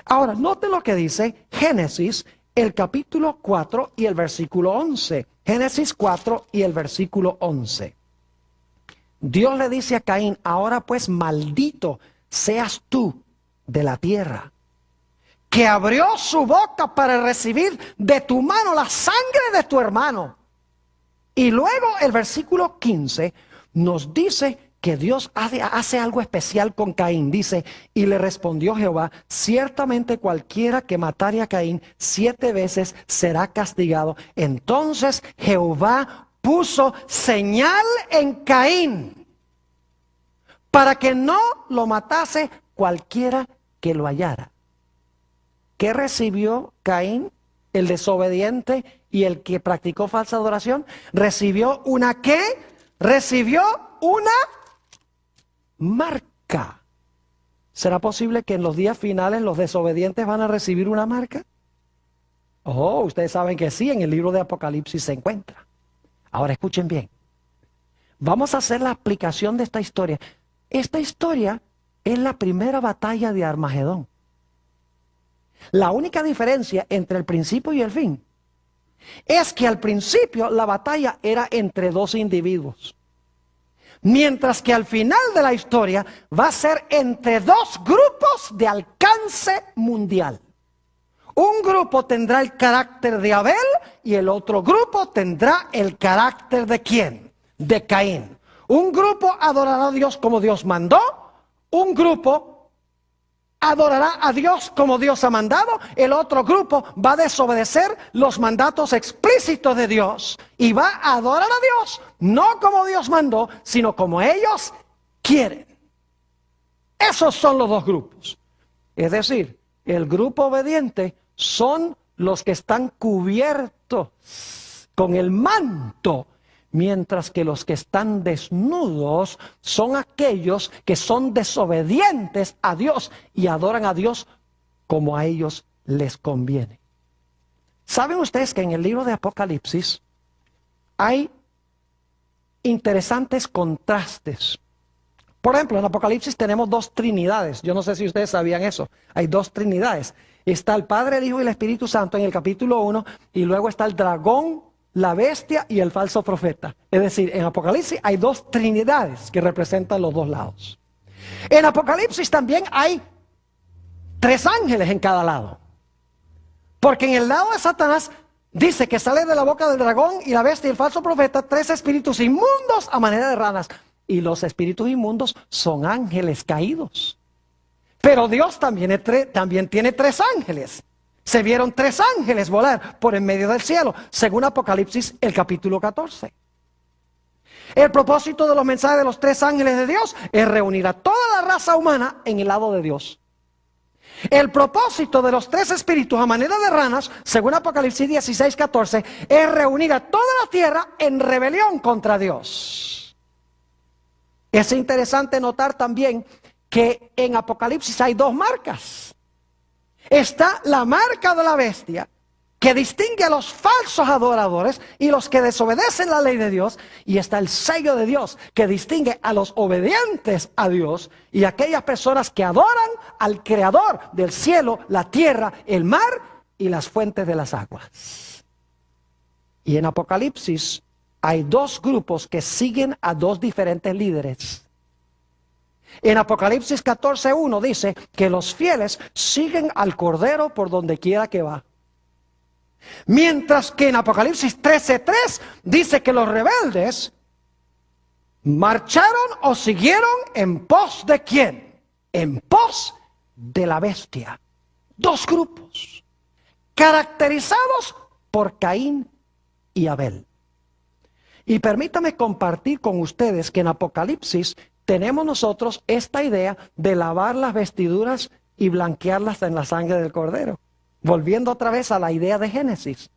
Ahora, note lo que dice Génesis, el capítulo 4 y el versículo 11. Génesis 4 y el versículo 11. Dios le dice a Caín, ahora pues maldito seas tú de la tierra, que abrió su boca para recibir de tu mano la sangre de tu hermano. Y luego el versículo 15 nos dice que Dios hace algo especial con Caín. Dice, y le respondió Jehová, ciertamente cualquiera que matare a Caín 7 veces será castigado. Entonces Jehová puso señal en Caín para que no lo matase cualquiera que lo hallara. ¿Qué recibió Caín, el desobediente y el que practicó falsa adoración? Recibió una ¿qué? Recibió una marca. ¿Será posible que en los días finales los desobedientes van a recibir una marca? Oh, ustedes saben que sí, en el libro de Apocalipsis se encuentra. Ahora escuchen bien. Vamos a hacer la aplicación de esta historia. Esta historia es la primera batalla de Armagedón. La única diferencia entre el principio y el fin es que al principio la batalla era entre dos individuos, mientras que al final de la historia va a ser entre dos grupos de alcance mundial. Un grupo tendrá el carácter de Abel y el otro grupo tendrá el carácter de ¿quién? De Caín. Un grupo adorará a Dios como Dios mandó, un grupo adorará a Dios como Dios ha mandado, el otro grupo va a desobedecer los mandatos explícitos de Dios y va a adorar a Dios, no como Dios mandó, sino como ellos quieren. Esos son los dos grupos. Es decir, el grupo obediente son los que están cubiertos con el manto, mientras que los que están desnudos son aquellos que son desobedientes a Dios y adoran a Dios como a ellos les conviene. ¿Saben ustedes que en el libro de Apocalipsis hay interesantes contrastes? Por ejemplo, en Apocalipsis tenemos dos trinidades. Yo no sé si ustedes sabían eso. Hay dos trinidades. Está el Padre, el Hijo y el Espíritu Santo en el capítulo 1 y luego está el dragón, la bestia y el falso profeta. Es decir, en Apocalipsis hay dos trinidades que representan los dos lados. En Apocalipsis también hay 3 ángeles en cada lado. Porque en el lado de Satanás dice que sale de la boca del dragón y la bestia y el falso profeta 3 espíritus inmundos a manera de ranas. Y los espíritus inmundos son ángeles caídos. Pero Dios también tiene 3 ángeles. Se vieron 3 ángeles volar por en medio del cielo, según Apocalipsis el capítulo 14. El propósito de los mensajes de los 3 ángeles de Dios es reunir a toda la raza humana en el lado de Dios. El propósito de los tres espíritus a manera de ranas, según Apocalipsis 16:14, es reunir a toda la tierra en rebelión contra Dios. Es interesante notar también que en Apocalipsis hay dos marcas. Está la marca de la bestia, que distingue a los falsos adoradores y los que desobedecen la ley de Dios. Y está el sello de Dios, que distingue a los obedientes a Dios y a aquellas personas que adoran al Creador del cielo, la tierra, el mar y las fuentes de las aguas. Y en Apocalipsis hay dos grupos que siguen a dos diferentes líderes. En Apocalipsis 14:1 dice que los fieles siguen al Cordero por donde quiera que va. Mientras que en Apocalipsis 13:3 dice que los rebeldes marcharon o siguieron en pos de ¿quién? En pos de la bestia. Dos grupos caracterizados por Caín y Abel. Y permítame compartir con ustedes que en Apocalipsis tenemos nosotros esta idea de lavar las vestiduras y blanquearlas en la sangre del Cordero. Volviendo otra vez a la idea de Génesis.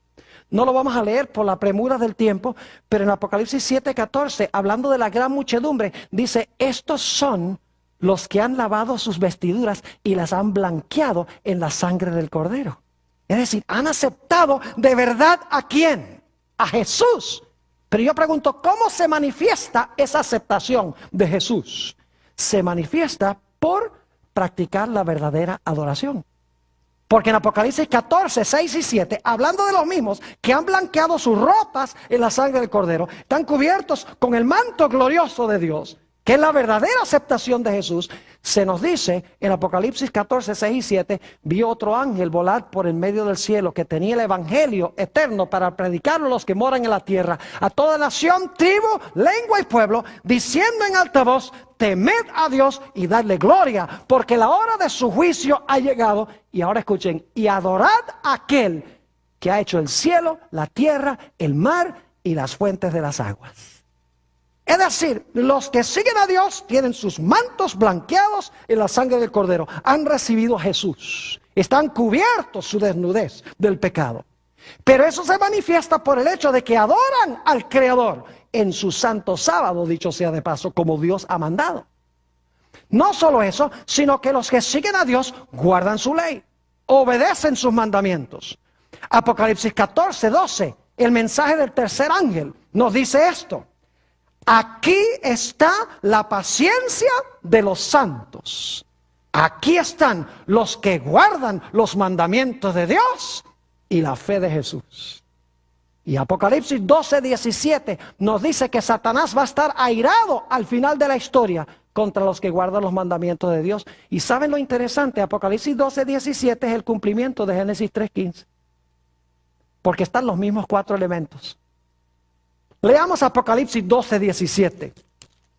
No lo vamos a leer por la premura del tiempo, pero en Apocalipsis 7:14, hablando de la gran muchedumbre, dice, estos son los que han lavado sus vestiduras y las han blanqueado en la sangre del Cordero. Es decir, han aceptado de verdad ¿a quién? A Jesús. Pero yo pregunto, ¿cómo se manifiesta esa aceptación de Jesús? Se manifiesta por practicar la verdadera adoración. Porque en Apocalipsis 14:6 y 7, hablando de los mismos que han blanqueado sus ropas en la sangre del Cordero, están cubiertos con el manto glorioso de Dios, que es la verdadera aceptación de Jesús, se nos dice en Apocalipsis 14:6 y 7, vio otro ángel volar por el medio del cielo que tenía el evangelio eterno para predicarlo a los que moran en la tierra, a toda nación, tribu, lengua y pueblo, diciendo en alta voz, temed a Dios y dadle gloria, porque la hora de su juicio ha llegado. Y ahora escuchen, y adorad a aquel que ha hecho el cielo, la tierra, el mar y las fuentes de las aguas. Es decir, los que siguen a Dios tienen sus mantos blanqueados en la sangre del Cordero. Han recibido a Jesús. Están cubiertos su desnudez del pecado. Pero eso se manifiesta por el hecho de que adoran al Creador en su santo sábado, dicho sea de paso, como Dios ha mandado. No solo eso, sino que los que siguen a Dios guardan su ley, obedecen sus mandamientos. Apocalipsis 14:12, el mensaje del tercer ángel, nos dice esto. Aquí está la paciencia de los santos. Aquí están los que guardan los mandamientos de Dios y la fe de Jesús. Y Apocalipsis 12:17 nos dice que Satanás va a estar airado al final de la historia contra los que guardan los mandamientos de Dios. Y ¿saben lo interesante? Apocalipsis 12:17 es el cumplimiento de Génesis 3:15. Porque están los mismos cuatro elementos. Leamos Apocalipsis 12:17.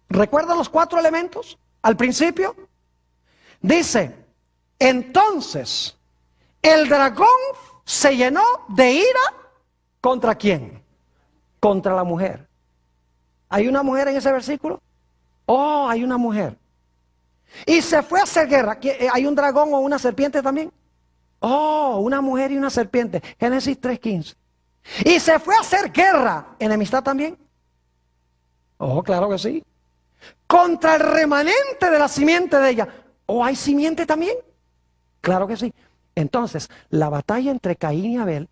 ¿Recuerdan los cuatro elementos al principio? Dice, entonces el dragón se llenó de ira ¿contra quién? Contra la mujer. ¿Hay una mujer en ese versículo? Oh, hay una mujer. Y se fue a hacer guerra. ¿Hay un dragón o una serpiente también? Oh, una mujer y una serpiente. Génesis 3:15. Y se fue a hacer guerra. ¿Enemistad también? Oh, claro que sí. Contra el remanente de la simiente de ella. ¿Oh, hay simiente también? Claro que sí. Entonces, la batalla entre Caín y Abel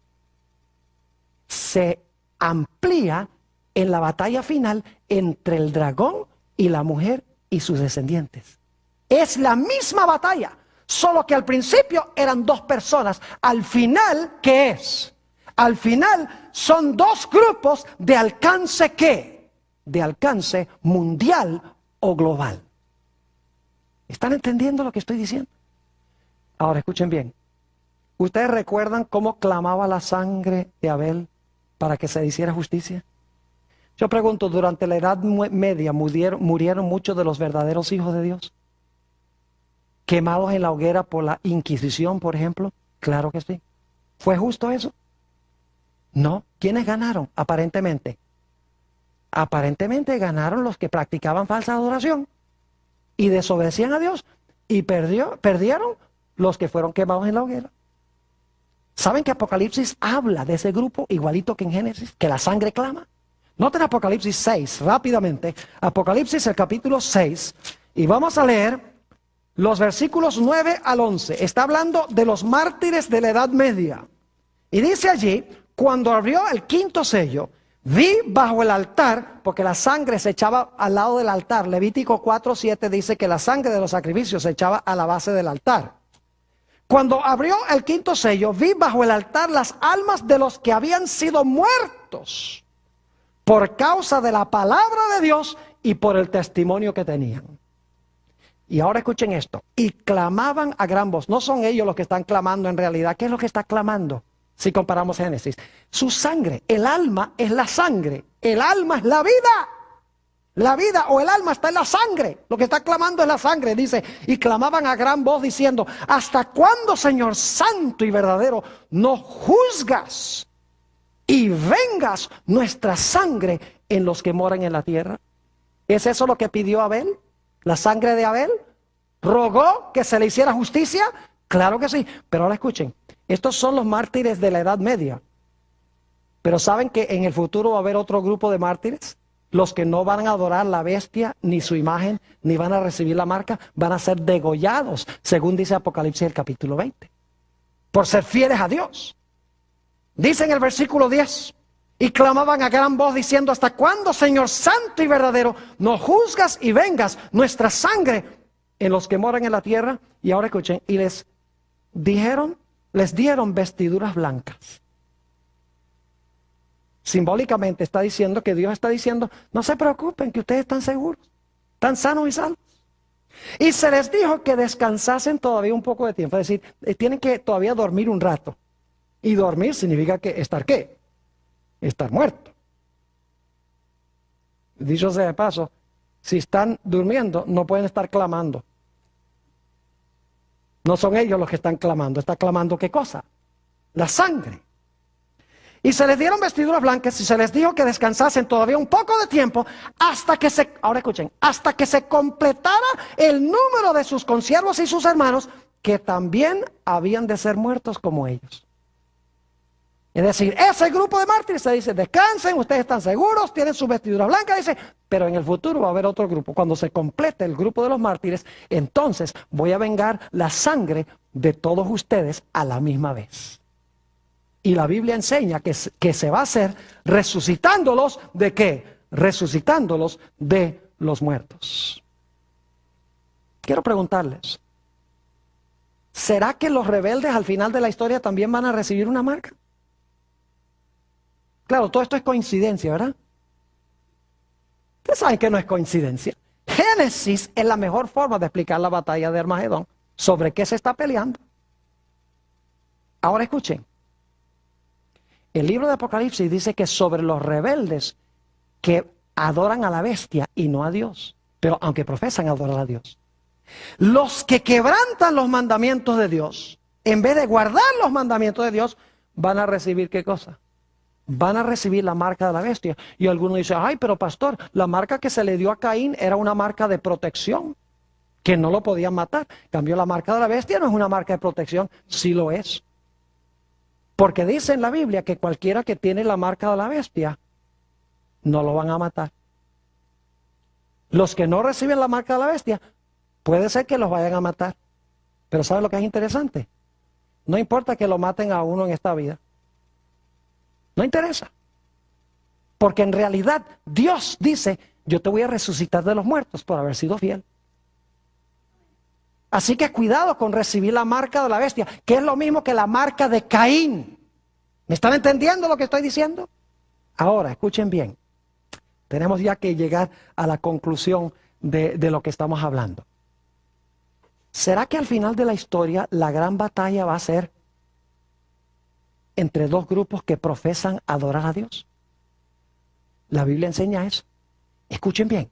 se amplía en la batalla final entre el dragón y la mujer y sus descendientes. Es la misma batalla, solo que al principio eran dos personas. Al final, ¿qué es? Al final son dos grupos de alcance ¿qué? De alcance mundial o global. ¿Están entendiendo lo que estoy diciendo? Ahora escuchen bien. ¿Ustedes recuerdan cómo clamaba la sangre de Abel para que se hiciera justicia? Yo pregunto, ¿durante la Edad Media murieron muchos de los verdaderos hijos de Dios? ¿Quemados en la hoguera por la Inquisición, por ejemplo? Claro que sí. ¿Fue justo eso? No. ¿Quiénes ganaron? Aparentemente. Aparentemente ganaron los que practicaban falsa adoración y desobedecían a Dios. Y perdieron los que fueron quemados en la hoguera. ¿Saben que Apocalipsis habla de ese grupo igualito que en Génesis? Que la sangre clama. Noten Apocalipsis 6, rápidamente. Apocalipsis, el capítulo 6. Y vamos a leer los versículos 9 al 11. Está hablando de los mártires de la Edad Media. Y dice allí, cuando abrió el quinto sello, vi bajo el altar, porque la sangre se echaba al lado del altar. Levítico 4:7 dice que la sangre de los sacrificios se echaba a la base del altar. Cuando abrió el quinto sello, vi bajo el altar las almas de los que habían sido muertos por causa de la palabra de Dios y por el testimonio que tenían. Y ahora escuchen esto. Y clamaban a gran voz. No son ellos los que están clamando en realidad. ¿Qué es lo que está clamando? Si comparamos Génesis. Su sangre. El alma es la sangre. El alma es la vida. La vida o el alma está en la sangre. Lo que está clamando es la sangre. Dice, y clamaban a gran voz diciendo, ¿hasta cuándo, Señor santo y verdadero, no juzgas y vengas nuestra sangre en los que moran en la tierra? ¿Es eso lo que pidió Abel? ¿La sangre de Abel? ¿Rogó que se le hiciera justicia? Claro que sí. Pero ahora escuchen, estos son los mártires de la Edad Media. Pero ¿saben que en el futuro va a haber otro grupo de mártires? Los que no van a adorar la bestia, ni su imagen, ni van a recibir la marca, van a ser degollados, según dice Apocalipsis el capítulo 20, por ser fieles a Dios. Dice en el versículo 10, y clamaban a gran voz diciendo, ¿hasta cuándo, Señor santo y verdadero, no juzgas y vengas nuestra sangre en los que moran en la tierra? Y ahora escuchen, y les dieron vestiduras blancas. Simbólicamente está diciendo que Dios está diciendo, no se preocupen, que ustedes están seguros, están sanos y salvos. Y se les dijo que descansasen todavía un poco de tiempo, es decir, tienen que todavía dormir un rato. Y dormir significa que estar ¿qué? Estar muerto. Dicho sea de paso, si están durmiendo, no pueden estar clamando. No son ellos los que están clamando. ¿Está clamando qué cosa? La sangre. Y se les dieron vestiduras blancas y se les dijo que descansasen todavía un poco de tiempo hasta que ahora escuchen, hasta que se completara el número de sus consiervos y sus hermanos, que también habían de ser muertos como ellos. Es decir, ese grupo de mártires se dice, descansen, ustedes están seguros, tienen sus vestiduras blancas, dice, pero en el futuro va a haber otro grupo. Cuando se complete el grupo de los mártires, entonces voy a vengar la sangre de todos ustedes a la misma vez. Y la Biblia enseña que se va a hacer resucitándolos ¿de qué? Resucitándolos de los muertos. Quiero preguntarles, ¿será que los rebeldes al final de la historia también van a recibir una marca? Claro, todo esto es coincidencia, ¿verdad? Ustedes saben que no es coincidencia. Génesis es la mejor forma de explicar la batalla de Armagedón. ¿Sobre qué se está peleando? Ahora escuchen. El libro de Apocalipsis dice que sobre los rebeldes que adoran a la bestia y no a Dios, pero aunque profesan adorar a Dios. Los que quebrantan los mandamientos de Dios, en vez de guardar los mandamientos de Dios, van a recibir ¿qué cosa? Van a recibir la marca de la bestia. Y algunos dicen, ay, pero pastor, la marca que se le dio a Caín era una marca de protección, que no lo podían matar. En cambio, la marca de la bestia no es una marca de protección, sí lo es. Porque dice en la Biblia que cualquiera que tiene la marca de la bestia, no lo van a matar. Los que no reciben la marca de la bestia, puede ser que los vayan a matar. Pero ¿sabe lo que es interesante? No importa que lo maten a uno en esta vida. No interesa. Porque en realidad Dios dice, yo te voy a resucitar de los muertos por haber sido fiel. Así que cuidado con recibir la marca de la bestia, que es lo mismo que la marca de Caín. ¿Me están entendiendo lo que estoy diciendo? Ahora, escuchen bien. Tenemos ya que llegar a la conclusión de lo que estamos hablando. ¿Será que al final de la historia la gran batalla va a ser entre dos grupos que profesan adorar a Dios? La Biblia enseña eso. Escuchen bien.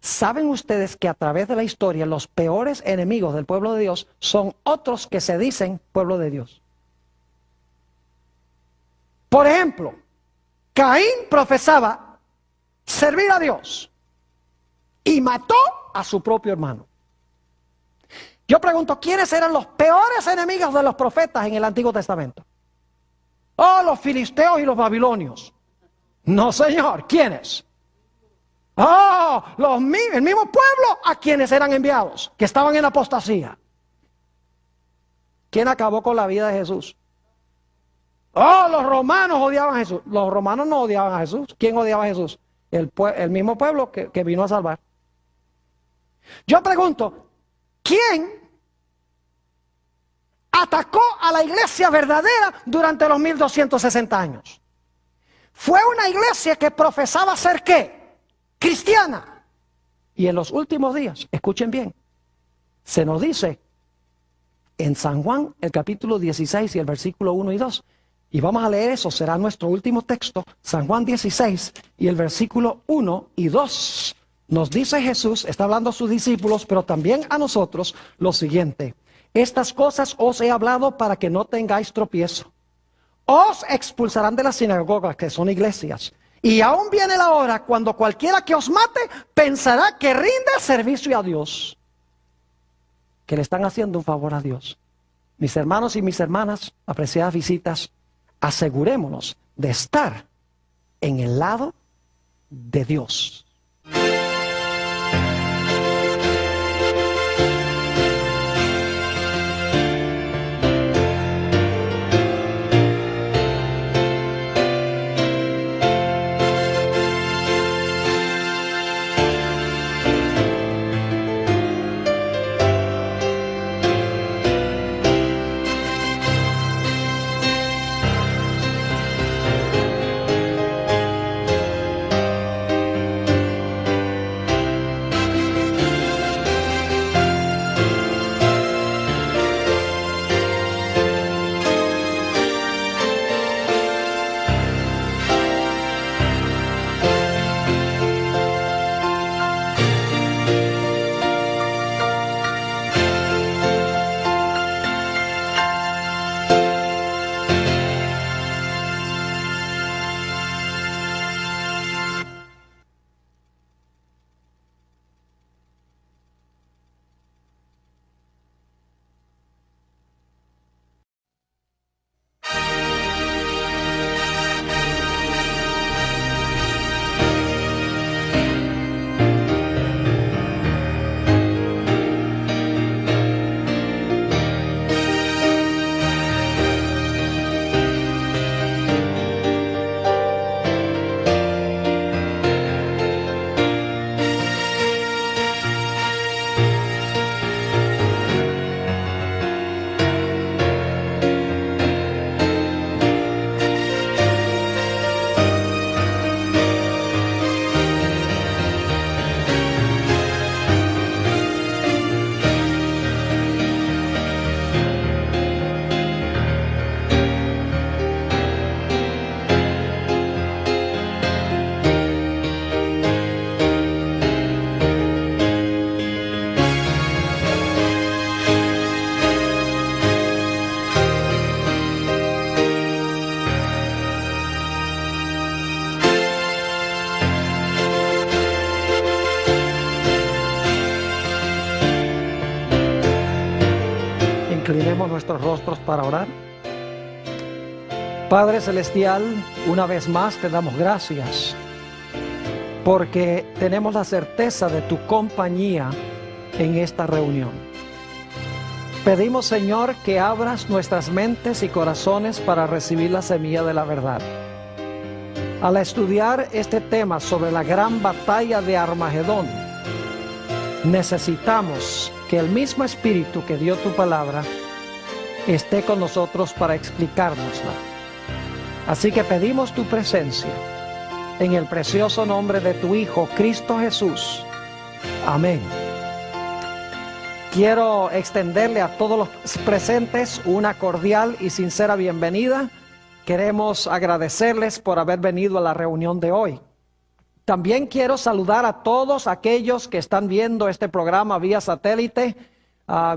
¿Saben ustedes que a través de la historia los peores enemigos del pueblo de Dios son otros que se dicen pueblo de Dios? Por ejemplo, Caín profesaba servir a Dios y mató a su propio hermano. Yo pregunto, ¿quiénes eran los peores enemigos de los profetas en el Antiguo Testamento? Oh, los filisteos y los babilonios. No, señor. ¿Quiénes? Oh, el mismo pueblo a quienes eran enviados, que estaban en apostasía. ¿Quién acabó con la vida de Jesús? Oh, los romanos odiaban a Jesús. Los romanos no odiaban a Jesús. ¿Quién odiaba a Jesús? El mismo pueblo que vino a salvar. Yo pregunto, ¿quién atacó a la iglesia verdadera durante los 1260 años? Fue una iglesia que profesaba ser ¿qué? Cristiana. Y en los últimos días, escuchen bien, se nos dice en San Juan, el capítulo 16 y el versículo 1 y 2, y vamos a leer eso, será nuestro último texto, San Juan 16 y el versículo 1 y 2. Nos dice Jesús, está hablando a sus discípulos, pero también a nosotros, lo siguiente: estas cosas os he hablado para que no tengáis tropiezo. Os expulsarán de las sinagogas, que son iglesias, y aún viene la hora cuando cualquiera que os mate pensará que rinde servicio a Dios, que le están haciendo un favor a Dios. Mis hermanos y mis hermanas, apreciadas visitas, asegurémonos de estar en el lado de Dios. Inclinemos nuestros rostros para orar. Padre Celestial, una vez más te damos gracias porque tenemos la certeza de tu compañía en esta reunión. Pedimos, Señor, que abras nuestras mentes y corazones para recibir la semilla de la verdad. Al estudiar este tema sobre la gran batalla de Armagedón, necesitamos que el mismo Espíritu que dio tu palabra esté con nosotros para explicárnosla. Así que pedimos tu presencia en el precioso nombre de tu Hijo, Cristo Jesús. Amén. Quiero extenderle a todos los presentes una cordial y sincera bienvenida. Queremos agradecerles por haber venido a la reunión de hoy. También quiero saludar a todos aquellos que están viendo este programa vía satélite,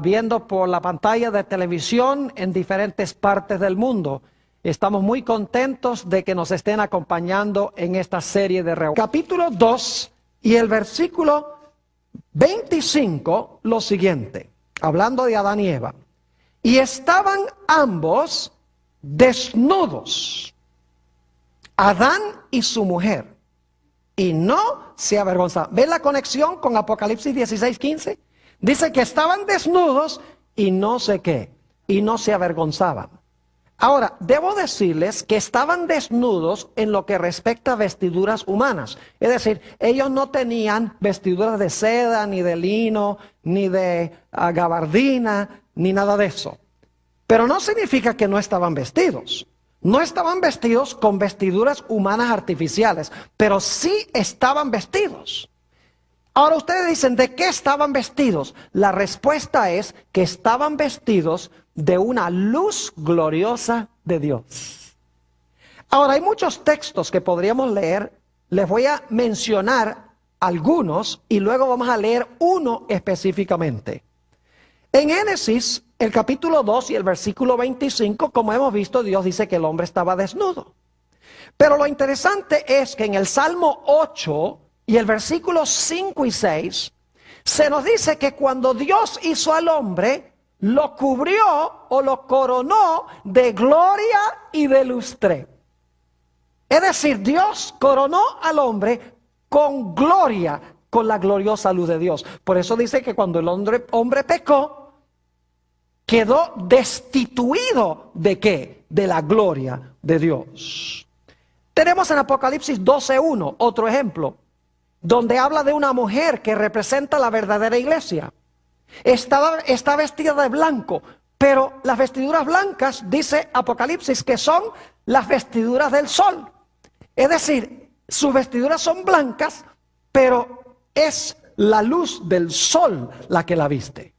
viendo por la pantalla de televisión en diferentes partes del mundo. Estamos muy contentos de que nos estén acompañando en esta serie de reuniones. Capítulo 2 y el versículo 25, lo siguiente. hablando de Adán y Eva, y estaban ambos desnudos, Adán y su mujer, y no se avergonzaban. ¿Ven la conexión con Apocalipsis 16:15? Dice que estaban desnudos y no sé qué, y no se avergonzaban. Ahora, debo decirles que estaban desnudos en lo que respecta a vestiduras humanas. Es decir, ellos no tenían vestiduras de seda, ni de lino, ni de gabardina, ni nada de eso. Pero no significa que no estaban vestidos. No estaban vestidos con vestiduras humanas artificiales, pero sí estaban vestidos. Ahora ustedes dicen, ¿de qué estaban vestidos? La respuesta es que estaban vestidos de una luz gloriosa de Dios. Ahora hay muchos textos que podríamos leer, les voy a mencionar algunos y luego vamos a leer uno específicamente. En Génesis, el capítulo 2 y el versículo 25, como hemos visto, Dios dice que el hombre estaba desnudo. Pero lo interesante es que en el Salmo 8 y el versículo 5 y 6, se nos dice que cuando Dios hizo al hombre, lo cubrió o lo coronó de gloria y de lustre. Es decir, Dios coronó al hombre con gloria, con la gloriosa luz de Dios. Por eso dice que cuando el hombre pecó, quedó destituido ¿de qué? De la gloria de Dios. Tenemos en Apocalipsis 12:1 otro ejemplo, donde habla de una mujer que representa la verdadera iglesia. Está vestida de blanco, pero las vestiduras blancas, dice Apocalipsis, que son las vestiduras del sol. Es decir, sus vestiduras son blancas, pero es la luz del sol la que la viste.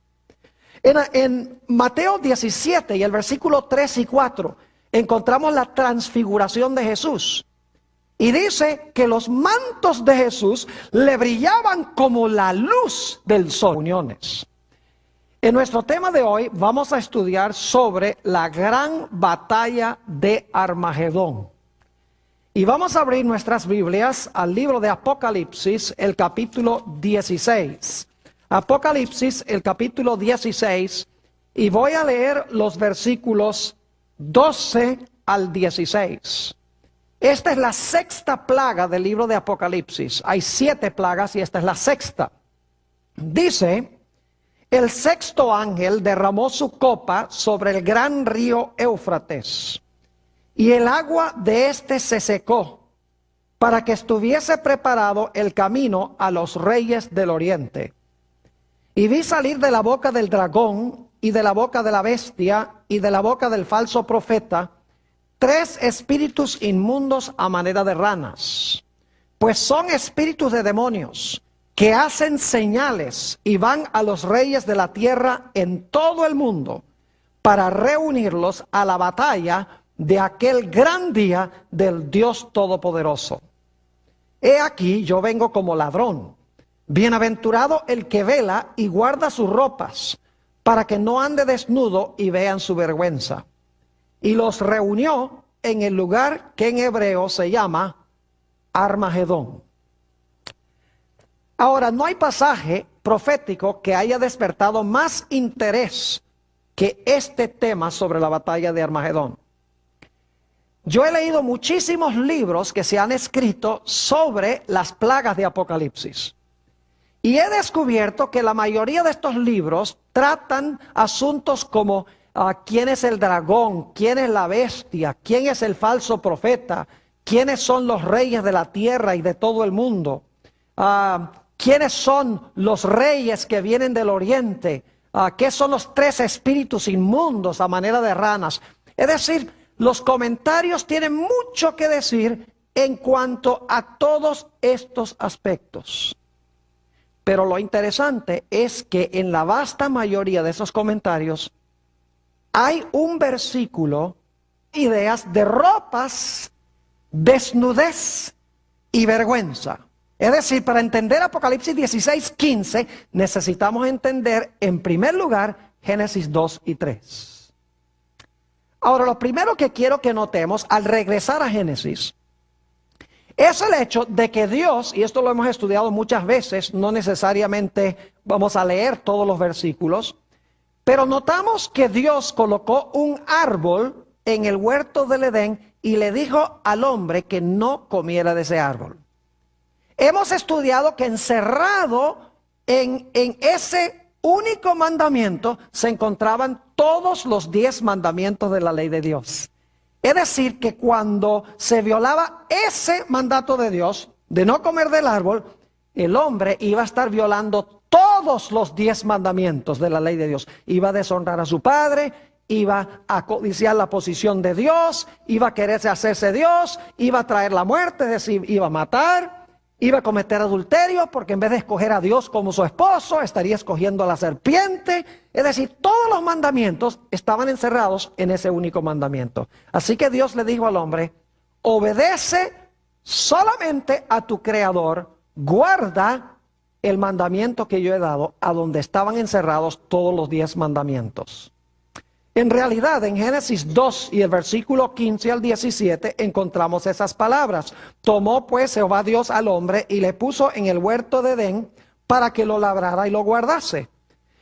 En Mateo 17 y el versículo 3 y 4 encontramos la transfiguración de Jesús. Y dice que los mantos de Jesús le brillaban como la luz del sol. Uniones. En nuestro tema de hoy vamos a estudiar sobre la gran batalla de Armagedón. Y vamos a abrir nuestras Biblias al libro de Apocalipsis, el capítulo 16. Apocalipsis, el capítulo 16, y voy a leer los versículos 12 al 16. Esta es la sexta plaga del libro de Apocalipsis. Hay 7 plagas y esta es la sexta. Dice: el sexto ángel derramó su copa sobre el gran río Éufrates, y el agua de éste se secó, para que estuviese preparado el camino a los reyes del oriente. Y vi salir de la boca del dragón, y de la boca de la bestia, y de la boca del falso profeta, 3 espíritus inmundos a manera de ranas, pues son espíritus de demonios, que hacen señales y van a los reyes de la tierra en todo el mundo, para reunirlos a la batalla de aquel gran día del Dios Todopoderoso. He aquí, yo vengo como ladrón. Bienaventurado el que vela y guarda sus ropas, para que no ande desnudo y vean su vergüenza. Y los reunió en el lugar que en hebreo se llama Armagedón. Ahora, no hay pasaje profético que haya despertado más interés que este tema sobre la batalla de Armagedón. Yo he leído muchísimos libros que se han escrito sobre las plagas de Apocalipsis. Y he descubierto que la mayoría de estos libros tratan asuntos como quién es el dragón, quién es la bestia, quién es el falso profeta, quiénes son los reyes de la tierra y de todo el mundo, quiénes son los reyes que vienen del oriente, qué son los 3 espíritus inmundos a manera de ranas. Es decir, los comentarios tienen mucho que decir en cuanto a todos estos aspectos. Pero lo interesante es que en la vasta mayoría de esos comentarios hay un versículo, ideas de ropas, desnudez y vergüenza. Es decir, para entender Apocalipsis 16:15 necesitamos entender en primer lugar Génesis 2 y 3. Ahora, lo primero que quiero que notemos al regresar a Génesis es el hecho de que Dios, y esto lo hemos estudiado muchas veces, no necesariamente vamos a leer todos los versículos, Pero notamos que Dios colocó un árbol en el huerto del Edén y le dijo al hombre que no comiera de ese árbol. Hemos estudiado que encerrado en ese único mandamiento se encontraban todos los 10 mandamientos de la ley de Dios. Es decir, que cuando se violaba ese mandato de Dios de no comer del árbol, el hombre iba a estar violando todos los 10 mandamientos de la ley de Dios. Iba a deshonrar a su padre, iba a codiciar la posición de Dios, iba a quererse hacerse Dios, iba a traer la muerte, es decir, iba a matar, iba a cometer adulterio, porque en vez de escoger a Dios como su esposo, estaría escogiendo a la serpiente. Es decir, todos los mandamientos estaban encerrados en ese único mandamiento. Así que Dios le dijo al hombre: obedece solamente a tu Creador, guarda el mandamiento que yo he dado, a donde estaban encerrados todos los 10 mandamientos. En realidad, en Génesis 2 y el versículo 15 al 17 encontramos esas palabras. Tomó pues Jehová Dios al hombre y le puso en el huerto de Edén para que lo labrara y lo guardase.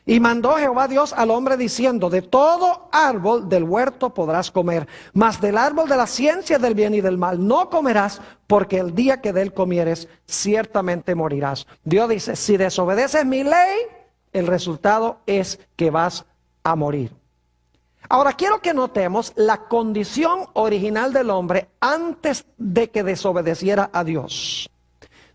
Y mandó Jehová Dios al hombre diciendo: de todo árbol del huerto podrás comer, mas del árbol de la ciencia del bien y del mal no comerás, porque el día que de él comieres ciertamente morirás. Dios dice: si desobedeces mi ley, el resultado es que vas a morir. Ahora quiero que notemos la condición original del hombre antes de que desobedeciera a Dios.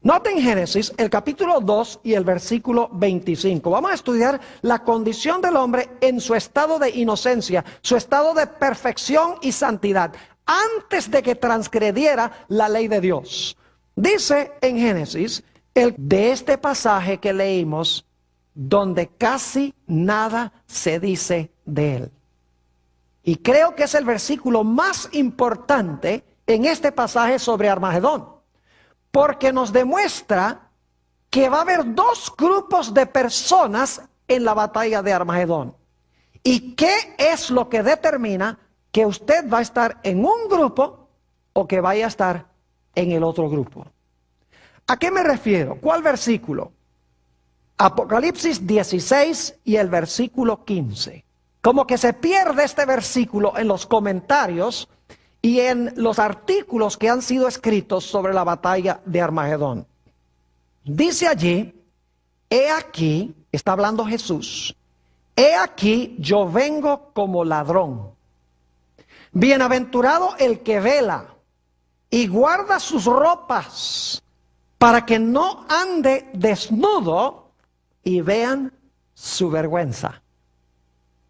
Noten Génesis, el capítulo 2 y el versículo 25. Vamos a estudiar la condición del hombre en su estado de inocencia, su estado de perfección y santidad, antes de que transgrediera la ley de Dios. Dice en Génesis, de este pasaje que leímos, donde casi nada se dice de él. Y creo que es el versículo más importante en este pasaje sobre Armagedón, porque nos demuestra que va a haber 2 grupos de personas en la batalla de Armagedón. ¿Y qué es lo que determina que usted va a estar en un grupo o que vaya a estar en el otro grupo? ¿A qué me refiero? ¿Cuál versículo? Apocalipsis 16 y el versículo 15. Como que se pierde este versículo en los comentarios y en los artículos que han sido escritos sobre la batalla de Armagedón. Dice allí: he aquí, está hablando Jesús, he aquí yo vengo como ladrón. Bienaventurado el que vela y guarda sus ropas, para que no ande desnudo y vean su vergüenza.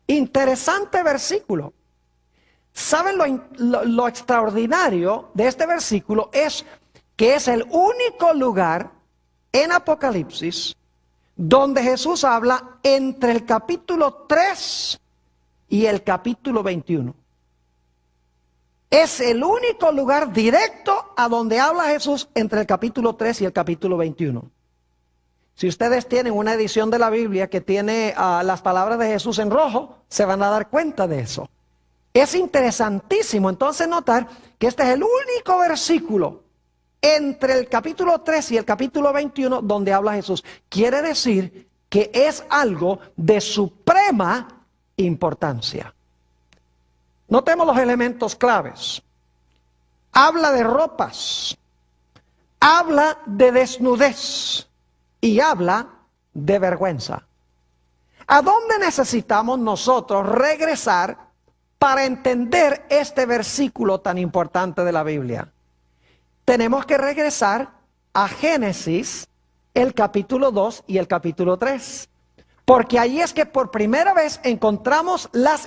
Interesante versículo. ¿Saben lo extraordinario de este versículo? Es que es el único lugar en Apocalipsis donde Jesús habla entre el capítulo 3 y el capítulo 21. Es el único lugar directo a donde habla Jesús entre el capítulo 3 y el capítulo 21. Si ustedes tienen una edición de la Biblia que tiene las palabras de Jesús en rojo, se van a dar cuenta de eso. Es interesantísimo entonces notar que este es el único versículo entre el capítulo 3 y el capítulo 21 donde habla Jesús. Quiere decir que es algo de suprema importancia. Notemos los elementos claves. Habla de ropas, habla de desnudez y habla de vergüenza. ¿A dónde necesitamos nosotros regresar para entender este versículo tan importante de la Biblia? Tenemos que regresar a Génesis, el capítulo 2 y el capítulo 3. Porque ahí es que por primera vez encontramos las